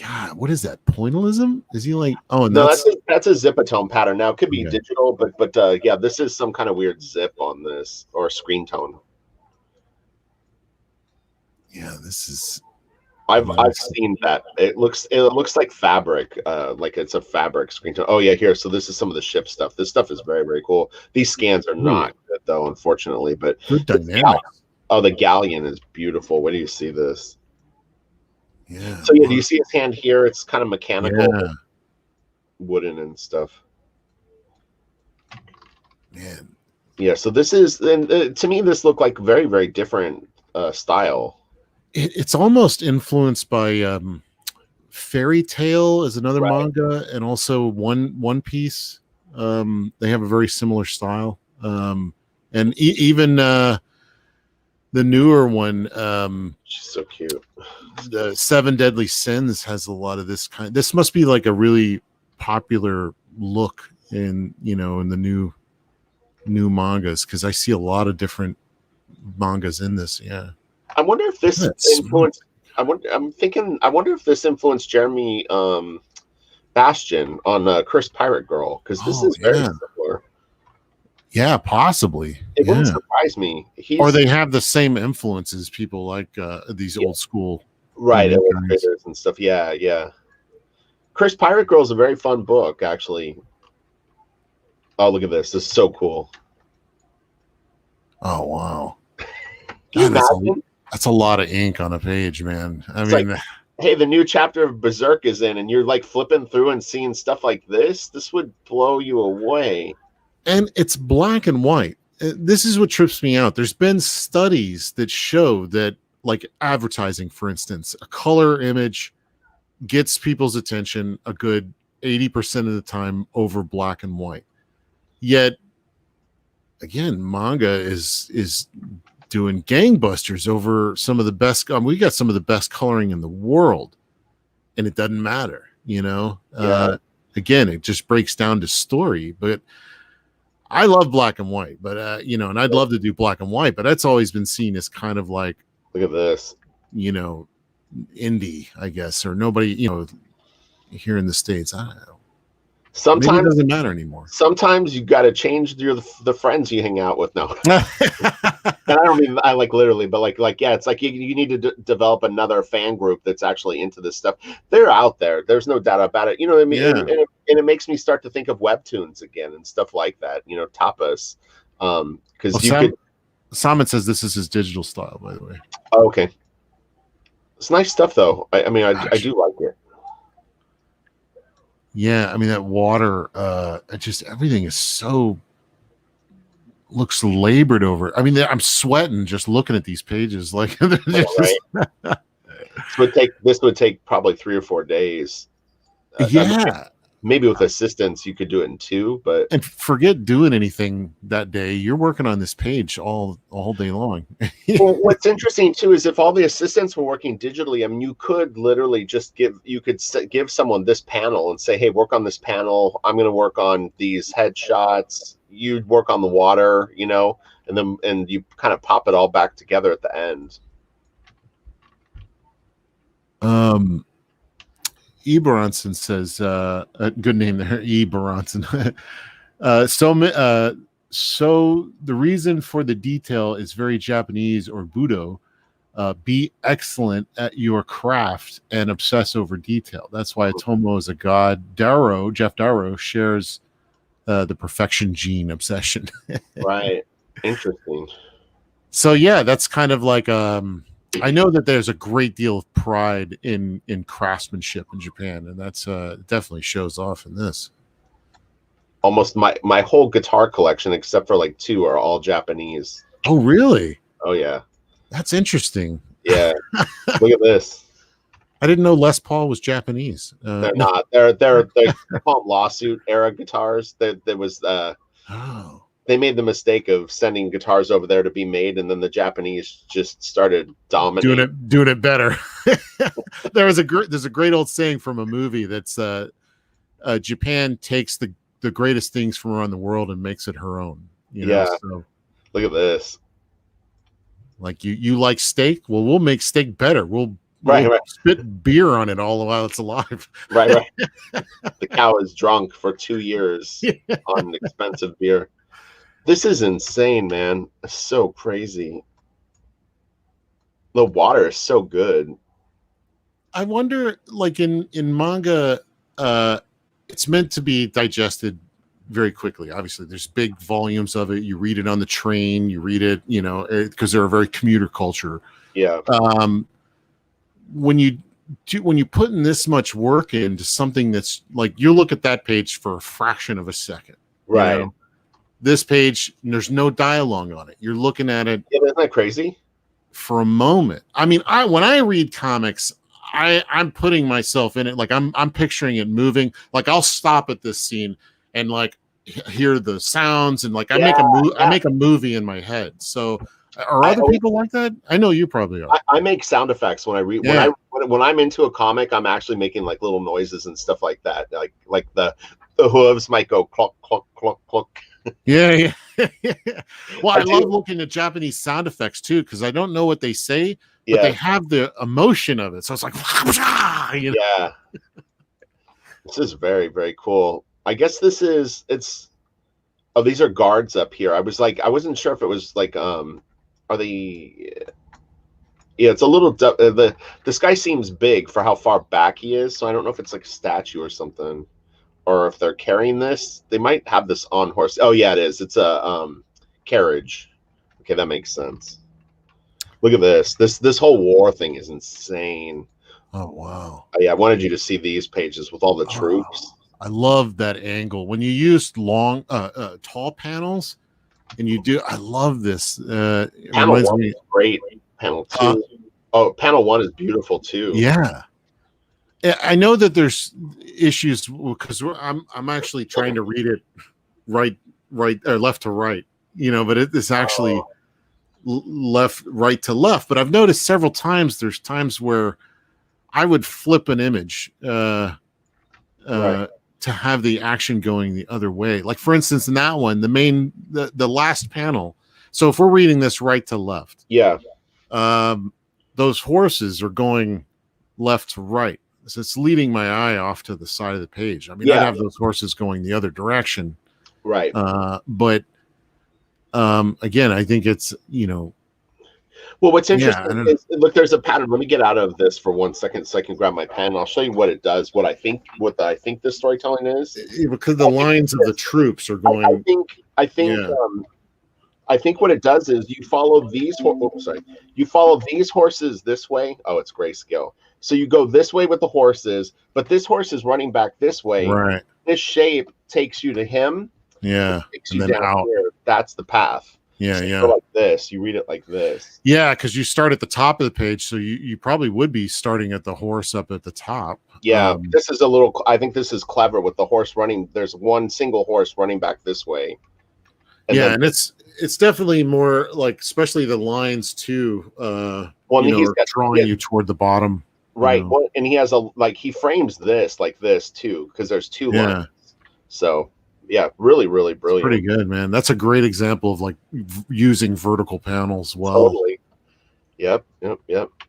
God, what is that? Pointillism? Is he like? Oh, no, that's a zipatone pattern. Now it could be digital, but yeah, this is some kind of weird zip on this, or screen tone. Yeah, this is. I've seen that. It looks like fabric, like it's a fabric screen tone. Oh yeah, here. So this is some of the ship stuff. This stuff is very, very cool. These scans are not good though, unfortunately. But good dynamics. Oh, the galleon is beautiful. Where do you see this? Yeah. So yeah, do you see his hand here? It's kind of mechanical, wooden and stuff. Man. Yeah. So this is, and to me, this looked like very, very different style. It's almost influenced by Fairy Tale is another manga, and also One Piece. They have a very similar style, and even the newer one. She's so cute. The Seven Deadly Sins has a lot of this kind. This must be like a really popular look in the new mangas, because I see a lot of different mangas in this. Yeah. I wonder if this influenced. I wonder if this influenced Jeremy Bastion on Chris Pirate Girl, because this is very similar. Yeah, possibly. It wouldn't surprise me. Or they have the same influences. People like these old school, illustrators and stuff. Yeah, yeah. Chris Pirate Girl is a very fun book, actually. Oh, look at this! This is so cool. Oh wow! God, that's a lot of ink on a page, man. I mean, like, hey, the new chapter of Berserk is in, and you're like flipping through and seeing stuff like this. This would blow you away. And it's black and white. This is what trips me out. There's been studies that show that, like advertising, for instance, a color image gets people's attention a good 80% of the time over black and white. Yet, again, manga is doing gangbusters over some of the best. We got some of the best coloring in the world, and it doesn't matter, Again, it just breaks down to story. But I love black and white, but and I'd love to do black and white, but that's always been seen as kind of like, look at this, indie, I guess, or nobody, here in the States. I don't know. Sometimes maybe it doesn't matter anymore. Sometimes you got to change the friends you hang out with now. And I don't mean I like literally, but like yeah, it's like you need to develop another fan group that's actually into this stuff. They're out there. There's no doubt about it. You know what I mean? Yeah. And it makes me start to think of webtoons again and stuff like that. Tapas, because Simon says this is his digital style, by the way. Oh, okay, it's nice stuff though. I do like it. Yeah, I mean that water, everything is so looks labored over. I mean, I'm sweating just looking at these pages. Like, this would take probably 3 or 4 days. Yeah, maybe with assistance you could do it in 2, but and forget doing anything that day. You're working on this page all day long. Well, what's interesting too is if all the assistants were working digitally, I mean, you could literally just give someone this panel and say, hey, work on this panel. I'm going to work on these headshots. You'd work on the water, and you kind of pop it all back together at the end. E. Baronson says, a good name there, E. Baronson. So the reason for the detail is very Japanese or Budo. Be excellent at your craft and obsess over detail. That's why Otomo is a god. Jeff Darrow, shares the perfection gene obsession. Right. Interesting. So yeah, that's kind of like I know that there's a great deal of pride in craftsmanship in Japan, and that's definitely shows off in this. Almost my whole guitar collection, except for like 2, are all Japanese. Oh really? Oh yeah. That's interesting. Yeah. Look at this. I didn't know Les Paul was Japanese. They're not. They're called lawsuit era guitars. There was Oh. They made the mistake of sending guitars over there to be made, and then the Japanese just started dominating, doing it better. There's a great old saying from a movie that's Japan takes the greatest things from around the world and makes it her own. You know? Yeah. So, look at this. Like you like steak? Well, we'll make steak better. We'll spit beer on it all the while it's alive. Right. The cow is drunk for 2 years on expensive beer. This is insane, man. It's so crazy. The water is so good. I wonder, like in manga, it's meant to be digested very quickly. Obviously, there's big volumes of it. You read it on the train. You read it, because they're a very commuter culture. Yeah. When you put in this much work into something that's like, you look at that page for a fraction of a second, right? You know? This page, there's no dialogue on it. You're looking at it. Isn't that crazy? For a moment. I mean, when I read comics, I'm putting myself in it. Like I'm picturing it moving. Like I'll stop at this scene and like hear the sounds and like I make a movie in my head. So are other people like that? I know you probably are. I make sound effects when I read. Yeah. When I'm into a comic, I'm actually making like little noises and stuff like that. Like the hooves might go clunk clunk clunk clunk. Yeah. Well, I love looking at Japanese sound effects too, because I don't know what they say, but they have the emotion of it. So it's like, Yeah. This is very, very cool. I guess these are guards up here. I wasn't sure if it was like, are they? Yeah, it's a little. This guy seems big for how far back he is, so I don't know if it's like a statue or something. Or if they're carrying this, they might have this on horse. Oh yeah, it is. It's a carriage. Okay, that makes sense. Look at this. This whole war thing is insane. Oh wow. Yeah, I wanted you to see these pages with all the troops. I love that angle when you use long, tall panels, and you do. I love this. Panel 1 is great. Panel 2. Panel 1 is beautiful too. Yeah. I know that there's issues because I'm actually trying to read it right or left to right, but it's actually right to left. But I've noticed several times there's times where I would flip an image to have the action going the other way. Like for instance, in that one, the last panel. So if we're reading this right to left, those horses are going left to right. So it's leading my eye off to the side of the page. I mean, I'd have those horses going the other direction. Right. But again, I think it's, Well, what's interesting is, look, there's a pattern. Let me get out of this for 1 second so I can grab my pen. I'll show you what it does, what I think this storytelling is. Because the lines of the troops are going. I think what it does is you follow these. You follow these horses this way. Oh, it's grayscale. So you go this way with the horses, but this horse is running back this way. Right. This shape takes you to him. Yeah. Takes you down out. Here. That's the path. Yeah, so you go like this. You read it like this. Yeah, because you start at the top of the page, so you probably would be starting at the horse up at the top. Yeah, this is I think this is clever with the horse running. There's one single horse running back this way. And it's definitely more like, especially the lines too. He's drawing you toward the bottom. Right. Well, and he has he frames this like this too, because there's 2 lines. So yeah, really, really brilliant. Pretty good, man. That's a great example of like using vertical panels well. Totally. Yep.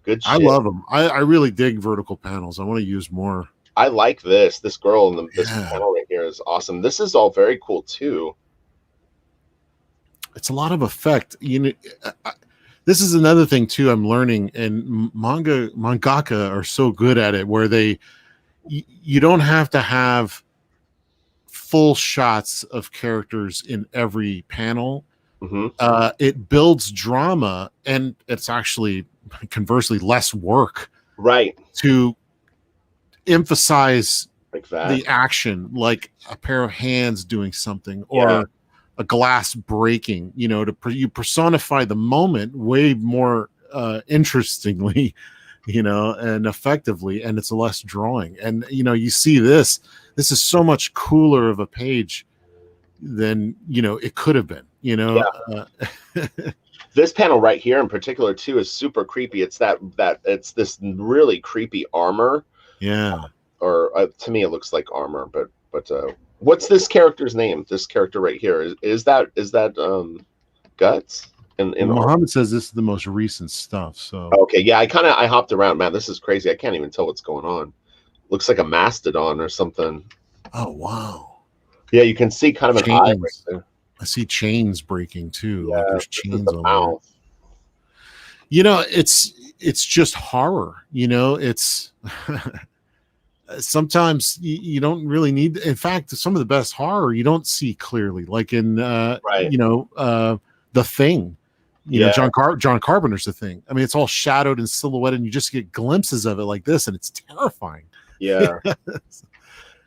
Good shit. I love them. I really dig vertical panels. I want to use more. I like this. This girl in this panel right here is awesome. This is all very cool too. it's a lot of effect. This is another thing too I'm learning, and mangaka are so good at it, where you don't have to have full shots of characters in every panel. Mm-hmm. It builds drama, and it's actually conversely less work, right, to emphasize like that. The action, like a pair of hands doing something, or a glass breaking. You personify the moment way more interestingly, and effectively, and it's less drawing. And you see this is so much cooler of a page than it could have been. This panel right here in particular too is super creepy. It's it's this really creepy armor. Yeah. Or to me, it looks like armor. But what's this character's name? This character right here is that Guts? In Muhammad says this is the most recent stuff. So okay, yeah, I hopped around, man. This is crazy. I can't even tell what's going on. Looks like a mastodon or something. Oh wow. Yeah, you can see kind of chains. An eye right there. I see chains breaking too. Yeah, like there's chains the on mouth. There. It's just horror. It's sometimes you don't really need. In fact, some of the best horror you don't see clearly, like in The Thing. John Carpenter's The Thing. I mean, it's all shadowed and silhouetted, and you just get glimpses of it like this, and it's terrifying. Yeah.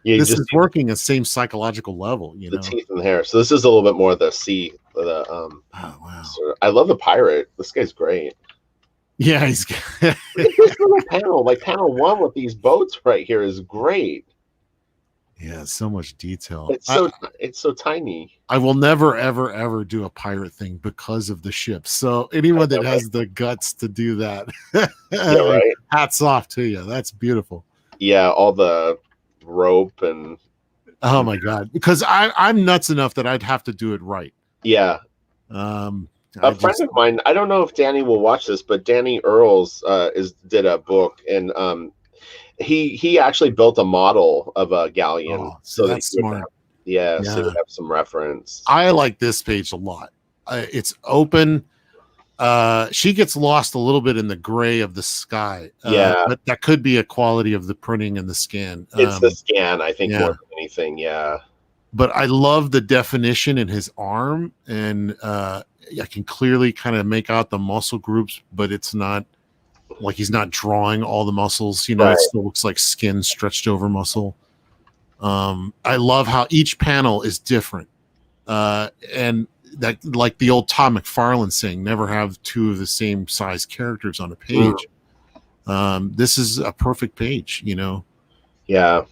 This is working at the same psychological level, the teeth and the hair. So this is a little bit more of the sea. Oh wow! I love the pirate. This guy's great. Yeah, he's this little panel, like panel 1 with these boats right here, is great. Yeah, so much detail. It's so tiny. I will never, ever, ever do a pirate thing because of the ship. So anyone that has the guts to do that, right. Hats off to you. That's beautiful. Yeah, all the rope and oh my god, because I'm nuts enough that I'd have to do it right. Yeah. A friend of mine, I don't know if Danny will watch this, but Danny Earls did a book, and he actually built a model of a galleon. So that's smart. So you would have some reference. I like this page a lot. It's open. She gets lost a little bit in the gray of the sky. But that could be a quality of the printing and the scan. It's the scan, I think, more than anything. Yeah. But I love the definition in his arm, and I can clearly kind of make out the muscle groups, but it's not like he's not drawing all the muscles. It still looks like skin stretched over muscle. I love how each panel is different, and that, like the old Todd McFarlane saying, never have two of the same size characters on a page. This is a perfect page, Yeah.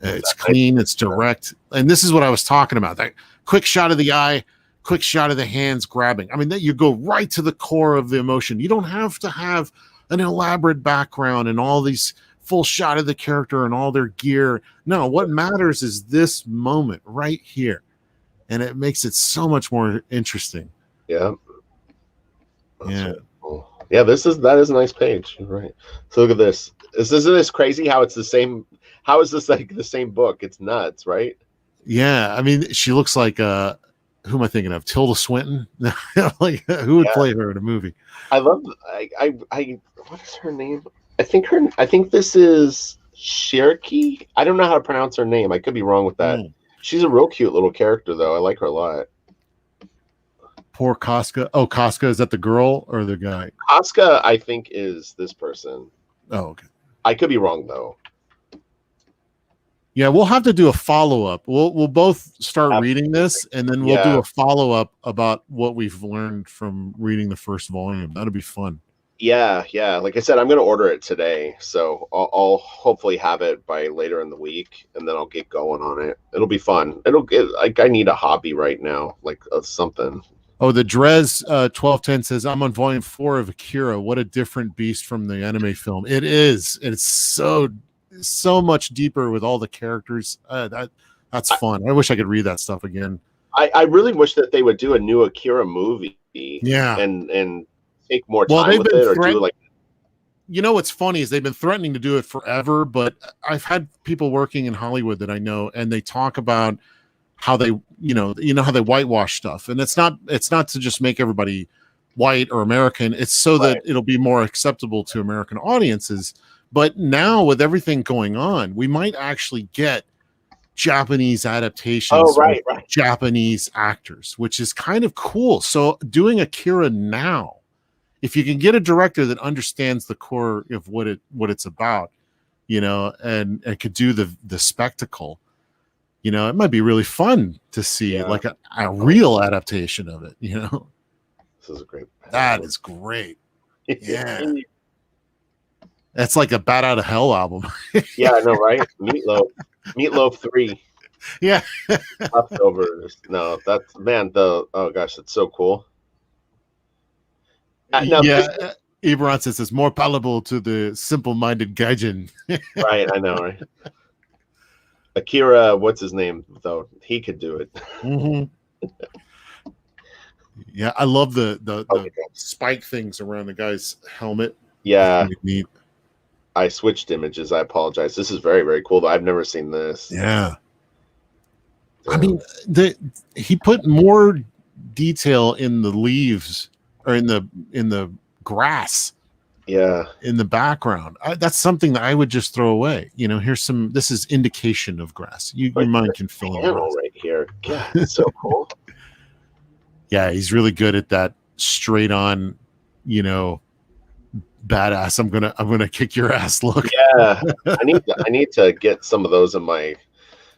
It's clean, it's direct. And this is what I was talking about. That quick shot of the eye, quick shot of the hands grabbing. I mean, you go right to the core of the emotion. You don't have to have an elaborate background and all these full shot of the character and all their gear. No, what matters is this moment right here. And it makes it so much more interesting. Yeah. That's cool. Yeah, that is a nice page. You're right. So look at this. Isn't this crazy how it's the same? How is this like the same book? It's nuts, right? Yeah. I mean, she looks like who am I thinking of? Tilda Swinton? Like who would play her in a movie? I love I what is her name? I think this is Cherokee. I don't know how to pronounce her name. I could be wrong with that. She's a real cute little character though. I like her a lot. Poor Casca. Oh, Casca, is that the girl or the guy? Casca, I think, is this person. Oh, okay. I could be wrong though. Yeah, we'll have to do a follow-up. We'll both start reading this, and then we'll do a follow-up about what we've learned from reading the first volume. That'll be fun. Yeah. Like I said, I'm going to order it today, so I'll hopefully have it by later in the week, and then I'll get going on it. It'll be fun. I need a hobby right now, like something. Oh, the Drez 1210 says, I'm on volume 4 of Akira. What a different beast from the anime film. It is. It's so much deeper with all the characters. That's fun. I wish I could read that stuff again. I really wish that they would do a new Akira movie. Yeah. And take more time with it, or do like. You know what's funny is they've been threatening to do it forever, but I've had people working in Hollywood that I know, and they talk about how they, how they whitewash stuff. And it's not to just make everybody white or American. It's so that it'll be more acceptable to American audiences. But now with everything going on, we might actually get Japanese adaptations with Japanese actors, which is kind of cool. So doing Akira now, if you can get a director that understands the core of what it's about, and could do the spectacle, it might be really fun to see like a real adaptation of it. This is a great. That is great. Yeah. That's like a Bat Out of Hell album. Yeah, I know, right? Meatloaf 3. Yeah. Leftovers. No, that's oh gosh, that's so cool. Ebron says it's more palatable to the simple-minded gaijin. Right, I know, right? Akira, what's his name though? He could do it. Mm-hmm. Yeah, I love the spike things around the guy's helmet. Yeah. Really neat. I switched images. I apologize. This is very, very cool, though. I've never seen this. Yeah. I mean, he put more detail in the leaves or in the grass. Yeah. In the background. That's something that I would just throw away. This is indication of grass. Your mind can fill in right here. Yeah, it's so cool. Yeah, he's really good at that straight on, badass. I'm gonna kick your ass look. Yeah, I need to get some of those in my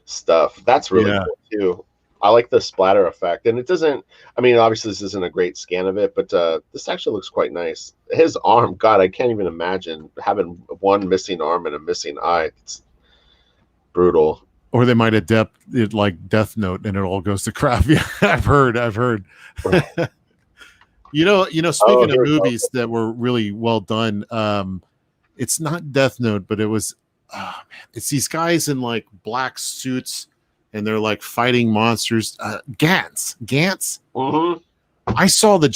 stuff. That's really cool too. I like the splatter effect, and it doesn't. I mean, obviously this isn't a great scan of it, but this actually looks quite nice. His arm, God, I can't even imagine having one missing arm and a missing eye. It's brutal. Or they might adapt it like Death Note, and it all goes to crap. Yeah, I've heard. Speaking of movies that were really well done, it's not Death Note, but it was. It's these guys in like black suits, and they're like fighting monsters. Gantz. Mm-hmm. I saw the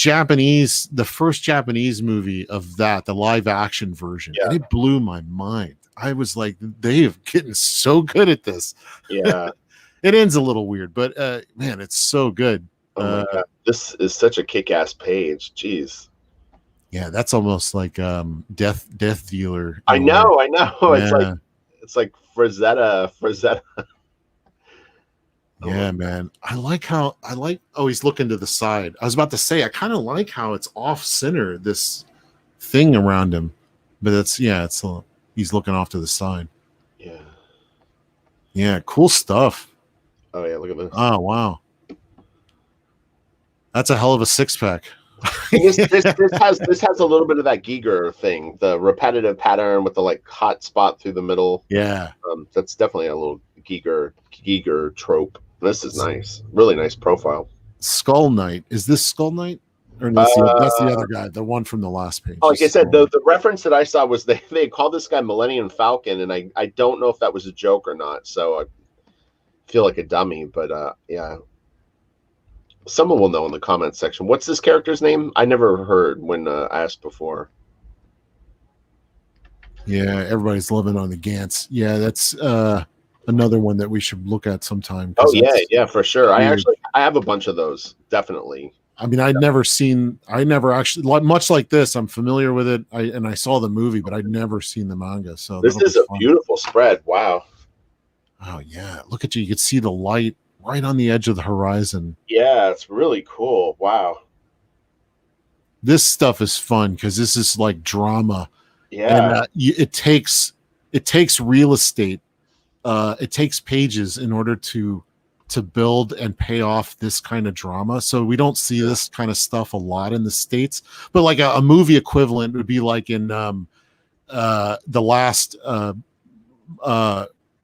first Japanese movie of that, the live action version, and it blew my mind. I was like, they're getting so good at this. Yeah. It ends a little weird, but man, it's so good. Oh my God. This is such a kick-ass page. Jeez. Yeah, that's almost like Death Dealer. I know. Yeah. It's like Frazetta. Yeah, man. He's looking to the side. I was about to say, I kind of like how it's off center, this thing around him, but he's looking off to the side. Yeah. Yeah, cool stuff. Oh yeah, look at this. Oh wow. That's a hell of a six-pack. this has a little bit of that Giger thing, the repetitive pattern with the like hot spot through the middle. Yeah. That's definitely a little Giger trope. This is nice. Really nice profile. Skull Knight. Is this Skull Knight? Or that's the other guy, the one from the last page. Like I said, the reference that I saw was they called this guy Millennium Falcon, and I don't know if that was a joke or not, so I feel like a dummy, but yeah. Someone will know in the comments section. What's this character's name? I never heard when asked before. Yeah, everybody's living on the Gantz. Yeah, that's another one that we should look at sometime. Oh yeah, for sure. Weird. I have a bunch of those, definitely. I mean, I never actually, much like this, I'm familiar with it. I saw the movie, but I'd never seen the manga. So this is a beautiful spread. Wow. Oh yeah, look at you! You can see the light right on the edge of the horizon. Yeah, it's really cool. Wow. This stuff is fun because this is like drama. Yeah. And it takes real estate. It takes pages in order to build and pay off this kind of drama. So we don't see this kind of stuff a lot in the States, but like a movie equivalent would be like in the last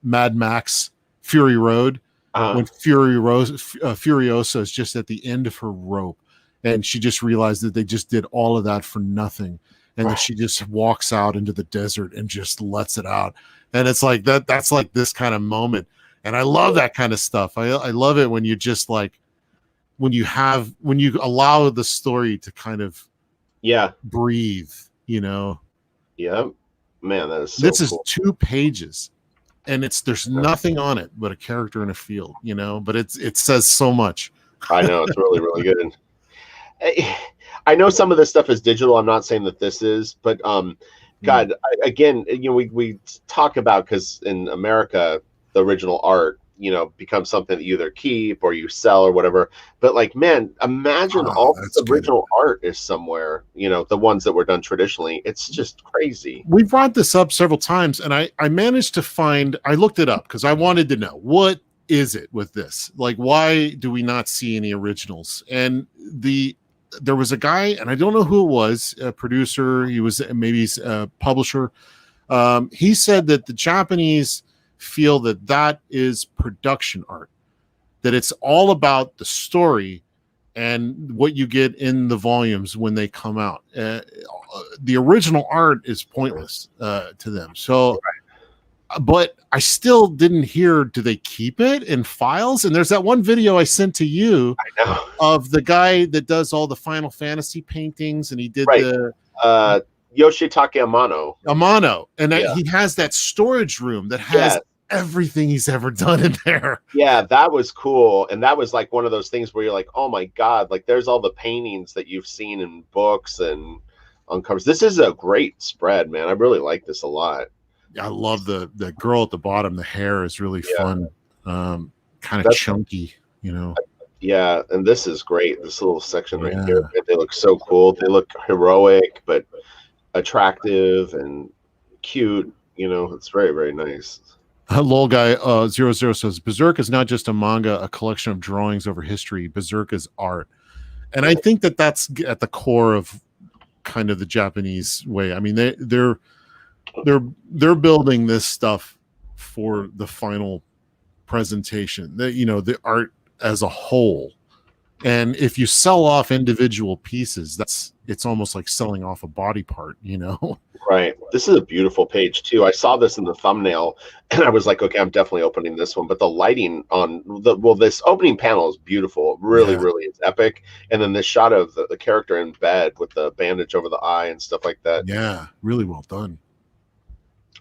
Mad Max Fury Road, when Furiosa is just at the end of her rope, and she just realized that they just did all of that for nothing, and that she just walks out into the desert and just lets it out. And it's like that's like this kind of moment. And I love that kind of stuff. I love it when you just like when you allow the story to kind of breathe, Yeah. Man, that is so this cool. is 2 pages. and there's nothing on it but a character in a field, you know, but it says so much. I know, it's really, really good. I know some of this stuff is digital. I'm not saying that this is, but God, again, you know, we talk about, because in America, the original art, you know, becomes something that you either keep or you sell or whatever. But like, man, imagine all the original art is somewhere, you know, the ones that were done traditionally. It's just crazy. We brought this up several times, and I managed to find, I looked it up because I wanted to know, what is it with this? Like, why do we not see any originals? And there was a guy, and I don't know who it was, a producer, he was maybe a publisher. He said that the Japanese feel that is production art, that it's all about the story and what you get in the volumes when they come out. The original art is pointless to them. So, but I still didn't hear, do they keep it in files? And there's that one video I sent to you of the guy that does all the Final Fantasy paintings, and he did Yoshitake Amano. And he has that storage room that has everything he's ever done in there. Yeah, that was cool. And that was like one of those things where you're like, oh my God, like there's all the paintings that you've seen in books and on covers. This is a great spread, man. I really like this a lot. I love the girl at the bottom. The hair is really fun. Kind of chunky, you know. Yeah, and this is great. This little section right here. They look so cool. They look heroic, but attractive and cute. You know, it's very, very nice. Lol guy 00 says, Berserk is not just a manga, a collection of drawings over history. Berserk is art. And I think that's at the core of kind of the Japanese way. I mean, they're building this stuff for the final presentation, you know, the art as a whole. And if you sell off individual pieces, it's almost like selling off a body part, you know. Right. This is a beautiful page too. I saw this in the thumbnail and I was like, okay, I'm definitely opening this one. But the lighting on this opening panel is beautiful. Really, really, it's epic. And then this shot of the character in bed with the bandage over the eye and stuff like that. Yeah, really well done.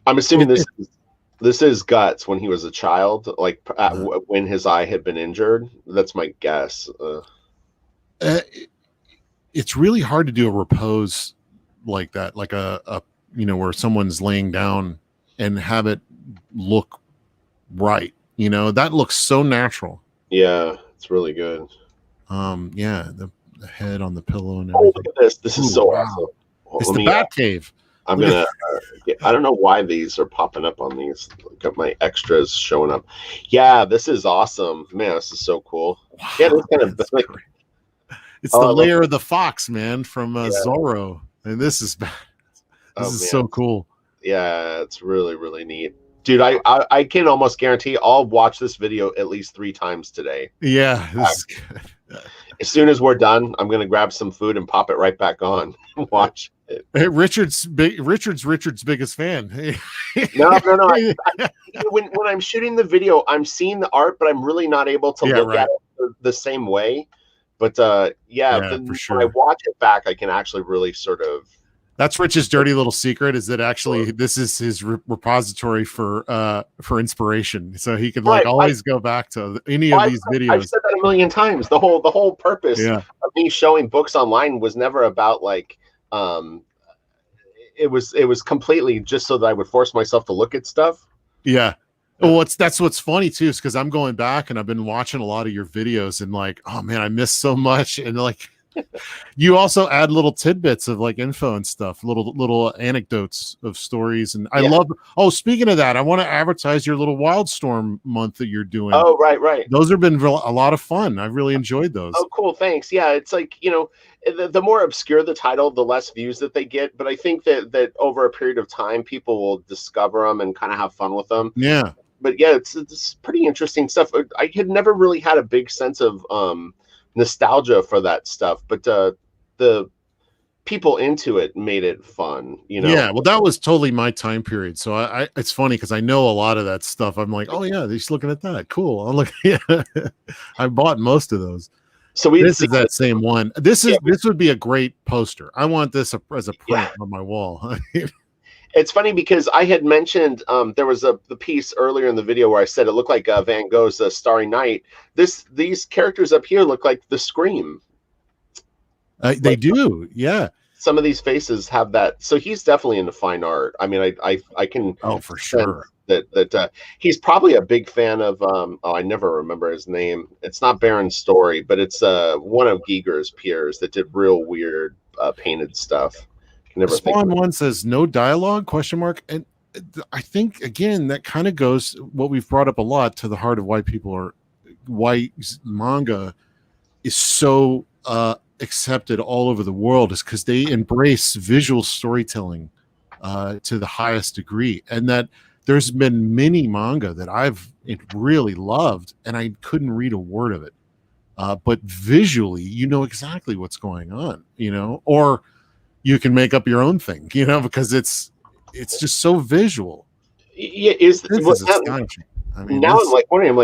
I'm assuming this is Guts when he was a child, like when his eye had been injured. That's my guess. It's really hard to do a repose like that, like a you know, where someone's laying down and have it look right. You know, that looks so natural. Yeah, it's really good. Yeah, the head on the pillow and everything. Oh, look at this. This is so awesome. Well, it's the Bat Cave. I'm gonna. I don't know why these are popping up on these. Got my extras showing up. Yeah, this is awesome, man. This is so cool. Wow, yeah, this kind of like. It's the lair of the fox, man, from Zorro, and this is so cool. Yeah, it's really, really neat, dude. I can almost guarantee I'll watch this video at least 3 times today. Yeah, this is good. As soon as we're done, I'm gonna grab some food and pop it right back on and watch it. Hey, Richard's biggest fan. No. When I'm shooting the video, I'm seeing the art, but I'm really not able to look at it the same way. But for sure. When I watch it back, I can actually really sort of. That's Rich's dirty little secret, is that actually this is his repository for inspiration, so he can always go back to any of these videos. I've said that a million times. The whole purpose of me showing books online was never about like it was completely just so that I would force myself to look at stuff. Yeah. Well, that's what's funny too, is because I'm going back and I've been watching a lot of your videos and like, oh man, I missed so much. And like, you also add little tidbits of like info and stuff, little anecdotes of stories. And I love. Oh, speaking of that, I want to advertise your little Wildstorm month that you're doing. Oh, right. Those have been a lot of fun. I've really enjoyed those. Oh, cool. Thanks. Yeah, it's like, you know, the more obscure the title, the less views that they get. But I think that over a period of time, people will discover them and kind of have fun with them. Yeah. But yeah, it's pretty interesting stuff. I had never really had a big sense of nostalgia for that stuff, but the people into it made it fun, you know. Yeah, well, that was totally my time period. So I it's funny because I know a lot of that stuff. I'm like, oh yeah, they're just looking at that. Cool. I'm like, yeah, I bought most of those. So this is that same one. This would be a great poster. I want this as a print on my wall. It's funny because I had mentioned there was the piece earlier in the video where I said it looked like Van Gogh's Starry Night. These characters up here look like the Scream. They do, yeah. Some of these faces have that, so he's definitely into fine art. I mean, I can for sure that he's probably a big fan of I never remember his name. It's not Baron Story, but it's one of Giger's peers that did real weird painted stuff. Spawn one says no dialogue question mark, and I think again that kind of goes what we've brought up a lot to the heart of why manga is so accepted all over the world, is because they embrace visual storytelling to the highest degree, and that there's been many manga that I've really loved and I couldn't read a word of it, but visually you know exactly what's going on, or you can make up your own thing, because it's just so visual. Yeah, is astonishing. I mean, now I'm like wondering,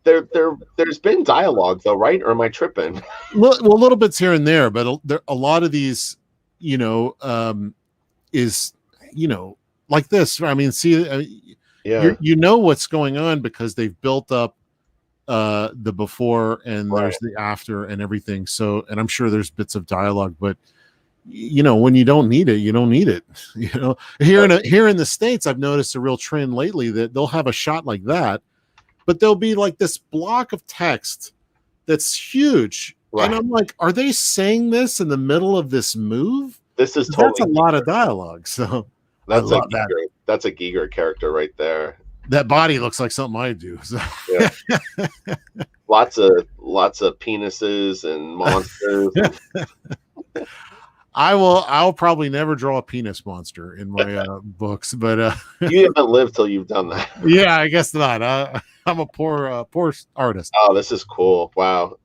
there's been dialogue though, right? Or am I tripping? Well, little bits here and there, but a lot of these, is like this. I mean, see, yeah, you know what's going on because they've built up the before and there's the after and everything. So, and I'm sure there's bits of dialogue, but when you don't need it, you don't need it. Here in the States, I've noticed a real trend lately that they'll have a shot like that, but there'll be like this block of text that's huge. Right. And I'm like, are they saying this in the middle of this move? This is totally that's a lot of dialogue. So that's that's a Giger character right there. That body looks like something I do. So. Yeah. lots of penises and monsters. I'll probably never draw a penis monster in my books, but you haven't lived till you've done that. Yeah, I guess not. I'm a poor artist. Oh, this is cool. Wow.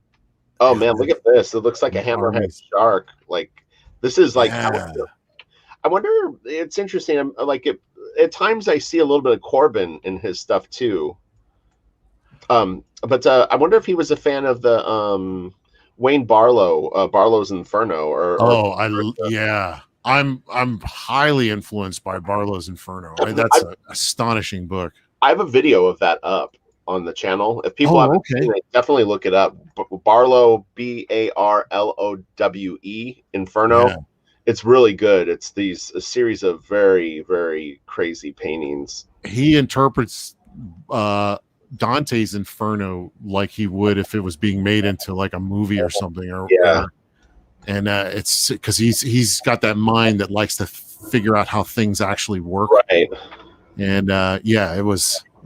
Oh man, look at this. It looks like a hammerhead shark. Like this is like I wonder, it's interesting. Like at times I see a little bit of Corbin in his stuff too. But I wonder if he was a fan of the Wayne Barlow, Barlow's Inferno, yeah. I'm highly influenced by Barlow's Inferno. That's an astonishing book. I have a video of that up on the channel. If people haven't seen it, definitely look it up. Barlow, Barlowe, Inferno. Yeah. It's really good. It's a series of very, very crazy paintings. He interprets Dante's Inferno like he would if it was being made into like a movie or something, and it's because he's got that mind that likes to figure out how things actually work, right? And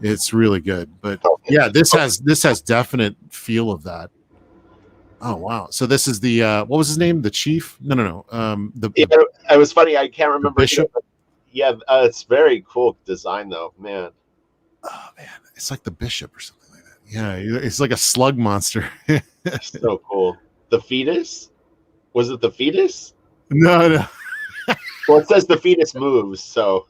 it's really good. But yeah, this has definite feel of that. Oh wow! So this is the what was his name? The chief? No. It was funny. I can't remember. Bishop. Yeah, it's very cool design though, man. Oh man, it's like the bishop or something like that. Yeah, it's like a slug monster. So cool. The fetus? Was it the fetus? No. Well, it says the fetus moves, so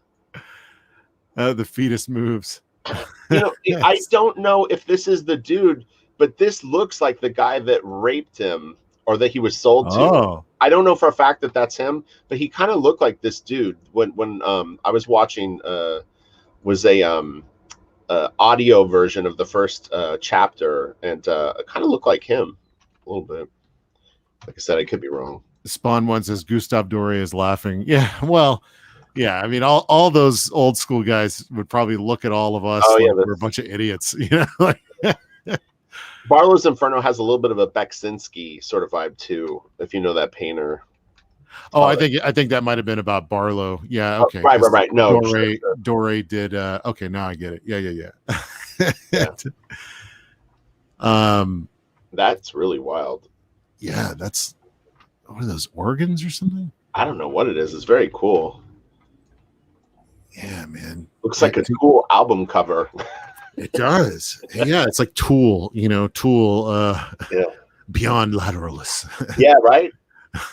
the fetus moves. I don't know if this is the dude, but this looks like the guy that raped him or that he was sold to. Oh. I don't know for a fact that that's him, but he kind of looked like this dude when I was watching was a audio version of the first chapter, and it kind of looked like him a little bit. Like I said, I could be wrong. Spawn one says Gustave Doré is laughing. Yeah, well, yeah. I mean, all those old school guys would probably look at all of us like we're a bunch of idiots. Barlow's Inferno has a little bit of a Beksinski sort of vibe too, if you know that painter. Oh, I think that might have been about Barlow. Yeah, okay. Right. No, Doré did. Okay, now I get it. Yeah. That's really wild. Yeah, what are those, organs or something? I don't know what it is. It's very cool. Yeah, man. Looks like a cool album cover. It does. Yeah, it's like Tool. Tool. Beyond Lateralis. Yeah, right.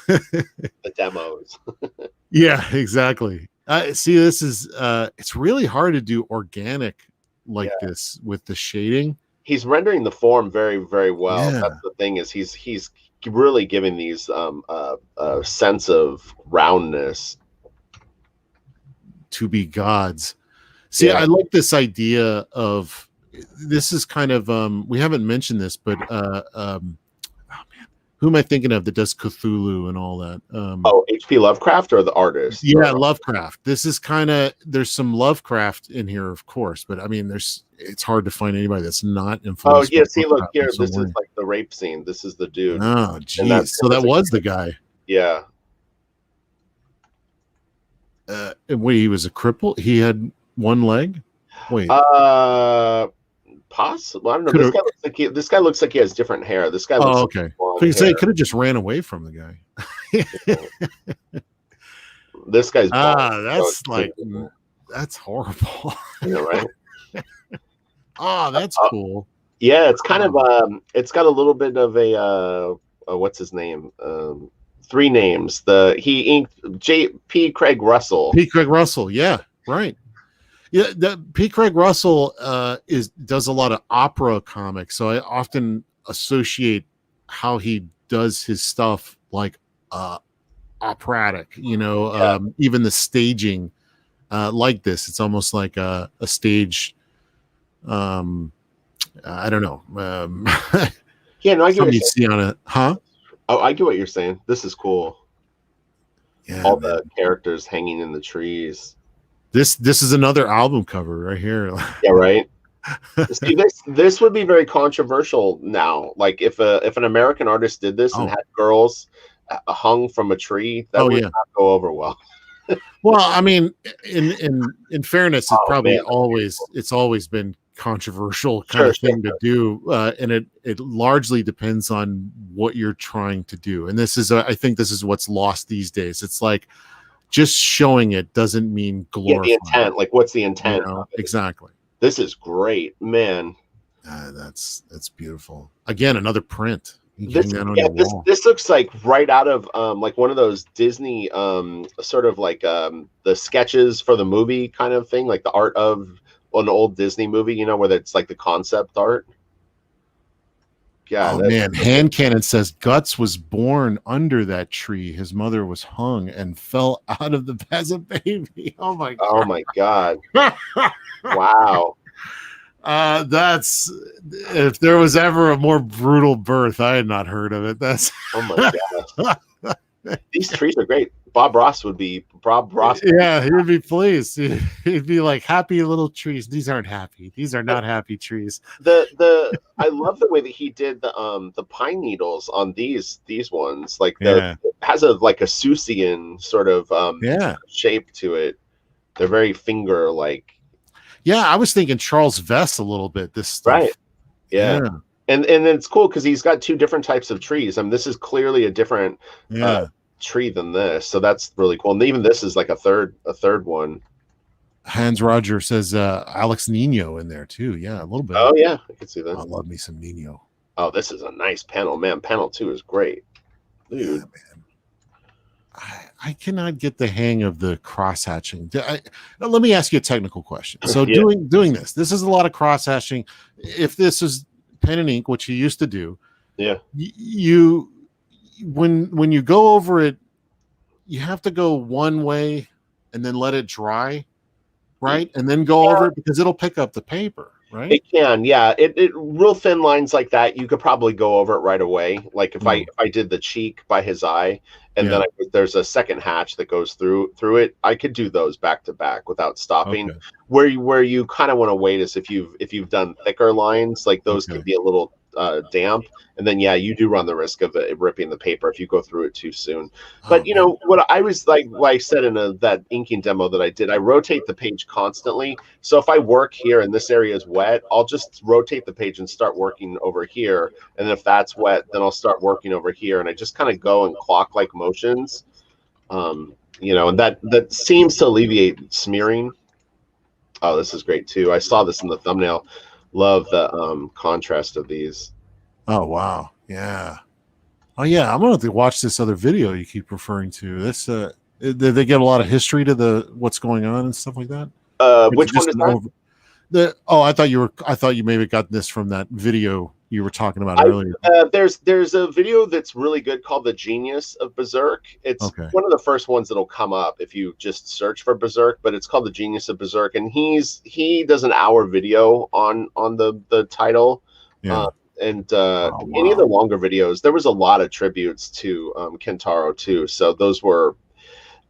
The demos. Yeah, exactly. See, this is it's really hard to do organic like this with the shading. He's rendering the form very, very well. Yeah. That's the thing, is he's really giving these a sense of roundness. to be gods. See, I like this idea of, this is kind of we haven't mentioned this, but oh man, who am I thinking of that does Cthulhu and all that? H.P. Lovecraft or the artist? Yeah, Lovecraft. This is kind of, there's some Lovecraft in here, of course, but I mean, it's hard to find anybody that's not influenced. Oh yeah, see, look here. This is like the rape scene. This is the dude. Oh, geez. So that was the guy. Yeah. Wait, he was a cripple? He had one leg? Wait. Possible. I don't know. This guy looks like he has different hair. This guy looks okay. So you say he could have just ran away from the guy. This guy's that's that's horrible. Yeah, right. That's cool. Yeah, it's kind of it's got a little bit of a what's his name? Three names. He inked P. Craig Russell. P. Craig Russell, yeah, right. Yeah, P. Craig Russell does a lot of opera comics, so I often associate how he does his stuff like operatic. Even the staging like this. It's almost like a stage. I don't know. Yeah, no, I get what you're see on it, huh? Oh, I get what you're saying. This is cool. Yeah, all the characters hanging in the trees. This is another album cover right here. Yeah, right. See, this would be very controversial now. Like if an American artist did this and had girls hung from a tree, that would not go over well. Well, I mean, in fairness, it's probably always been controversial kind of thing to do, and it largely depends on what you're trying to do. And this is, I think, this is what's lost these days. It's like just showing it doesn't mean glorifying. The intent, like what's the intent? Exactly. This is great, man. That's beautiful. Again, another print. This looks like right out of like one of those Disney sort of like the sketches for the movie kind of thing, like the art of an old Disney movie, where it's like the concept art. Yeah. Oh man, Hand Cannon says Guts was born under that tree. His mother was hung and fell out of the as a baby. Oh my god. Oh my god. Wow. That's, if there was ever a more brutal birth, I had not heard of it. That's oh my god. These trees are great. Bob Ross. Yeah, he would be pleased. He'd be like, happy little trees. These aren't happy. These are not happy trees. I love the way that he did the pine needles on these ones. Like it has a Seussian sort of shape to it. They're very finger like. Yeah, I was thinking Charles Vess a little bit. This stuff. Right. Yeah. And it's cool because he's got two different types of trees. I mean, this is clearly a different tree than this, so that's really cool. And even this is like a third one. Hans Roger says Alex Nino in there too. Yeah, a little bit. Oh yeah, I can see that. I love me some Nino. Oh, this is a nice panel, man. Panel 2 is great. Dude. Yeah, man. I cannot get the hang of the cross hatching. Let me ask you a technical question. So doing this is a lot of cross hatching. If this is pen and ink, which you used to do, you when you go over it, you have to go one way and then let it dry, right? And then go over it because it'll pick up the paper, right? It can, yeah. It real thin lines like that, you could probably go over it right away. Like if I did the cheek by his eye, and then there's a second hatch that goes through it, I could do those back to back without stopping. Okay. Where you kind of want to wait is if you've done thicker lines, like those could be a little damp, and then you do run the risk of it ripping the paper if you go through it too soon. But what I was like I said in that inking demo that I did, I rotate the page constantly. So if I work here and this area is wet, I'll just rotate the page and start working over here, and if that's wet, then I'll start working over here, and I just kind of go in clock-like motions, and that seems to alleviate smearing. Oh, this is great too. I saw this in the thumbnail. Love the contrast of these. Oh wow, yeah. Oh yeah, I'm gonna have to watch this other video you keep referring to. This did they get a lot of history to what's going on and stuff like that? Which one is that? I thought you maybe got this from that video you were talking about earlier? There's a video that's really good called The Genius of Berserk. It's Okay. one of the first ones that'll come up if you just search for Berserk, but it's called The Genius of Berserk, and he does an hour video on the title. Yeah. And wow. any of the longer videos, there was a lot of tributes to Kentaro too, so those were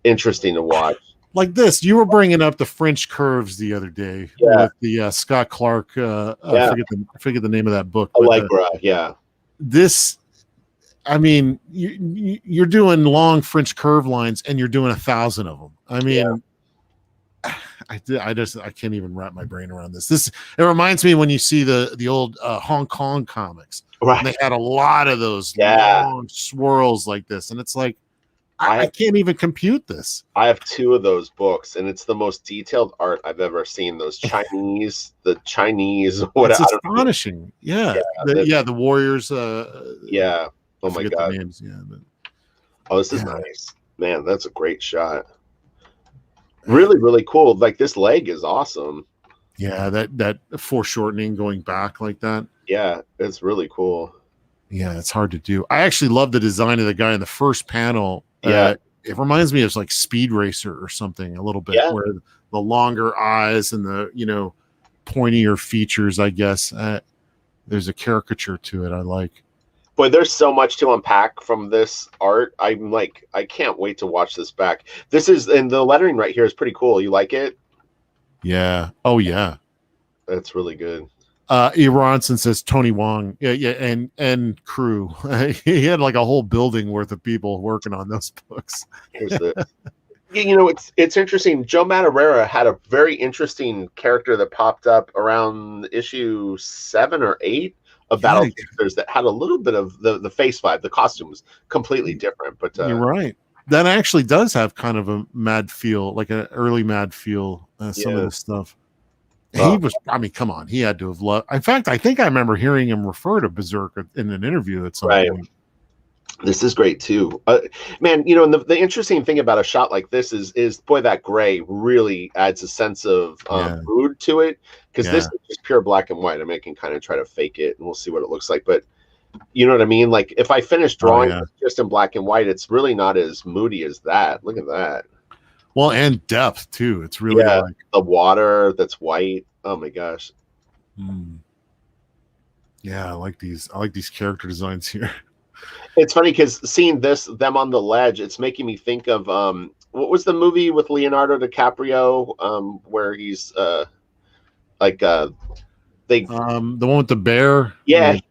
interesting to watch. Like this, you were bringing up the French Curves the other day with the Scott Clark. I forget the name of that book. Allegra, yeah. This, I mean, you're doing long French curve lines, and you're doing 1,000 of them. I mean, I can't even wrap my brain around this. It reminds me when you see the old Hong Kong comics. Right. They had a lot of those long swirls like this, and it's like, I can't even compute this. I have 2 of those books, and it's the most detailed art I've ever seen. Those Chinese, whatever. It's astonishing. The Warriors. Oh my God. The names. Yeah. This is nice, man. That's a great shot. Really, really cool. Like this leg is awesome. Yeah, that foreshortening going back like that. Yeah, it's really cool. Yeah, it's hard to do. I actually love the design of the guy in the first panel. It reminds me of like Speed Racer or something a little bit, where the longer eyes and the pointier features, I guess. There's a caricature to it I like. Boy, there's so much to unpack from this art. I'm like, I can't wait to watch this back. This is, and the lettering right here is pretty cool. You like it? Yeah. Oh yeah. That's really good. Ronson says Tony Wong, and crew. He had like a whole building worth of people working on those books. Here's this. It's interesting. Joe Madureira had a very interesting character that popped up around issue 7 or 8 of Battle Chasers that had a little bit of the face vibe. The costume was completely different, but you're right. That actually does have kind of a Mad feel, like an early Mad feel. Some of the stuff. He was, I mean, come on, he had to have loved. In fact, I think I remember hearing him refer to Berserk in an interview at some point. This is great too, man. And the interesting thing about a shot like this is boy, that gray really adds a sense of mood to it, because this is just pure black and white. I mean, I can kind of try to fake it, and we'll see what it looks like. But you know what I mean? Like if I finish drawing just in black and white, it's really not as moody as that. Look at that. Well, and depth too. It's really like the water that's white. Oh my gosh. Yeah, I like these character designs here. It's funny because seeing them on the ledge, it's making me think of what was the movie with Leonardo DiCaprio where he's the one with the bear. The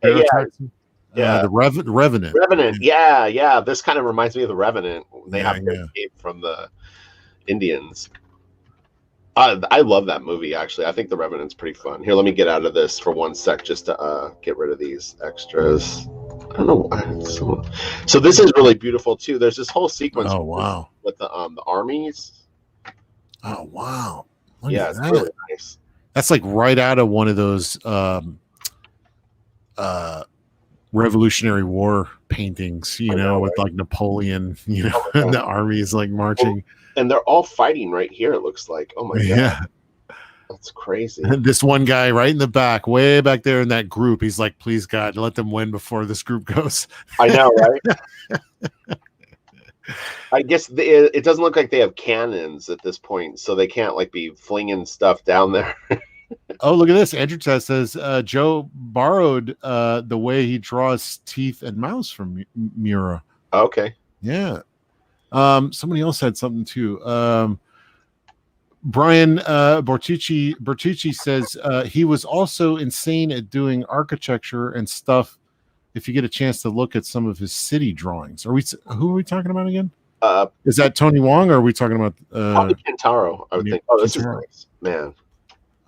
Revenant. Yeah. This kind of reminds me of the Revenant. They have to escape from the Indians. I love that movie, actually. I think The Revenant's pretty fun. Here, let me get out of this for 1 sec just to get rid of these extras. I don't know why. So this is really beautiful too. There's this whole sequence. Oh wow! With the armies. Oh wow! It's really nice. That's like right out of one of those Revolutionary War paintings, with like Napoleon, and the armies like marching. And they're all fighting right here, it looks like. Oh my God. Yeah. That's crazy. This one guy right in the back, way back there in that group, he's like, please God, let them win before this group goes. I know, right? I guess it doesn't look like they have cannons at this point, so they can't like be flinging stuff down there. Oh, look at this. Andrew Tess says Joe borrowed the way he draws teeth and mouths from Miura. Okay. Yeah. Somebody else had something too. Brian Bertucci says he was also insane at doing architecture and stuff. If you get a chance to look at some of his city drawings, who are we talking about again? Is that Tony Wong, or are we talking about probably Kentaro? I would think. Oh, this is nice, man.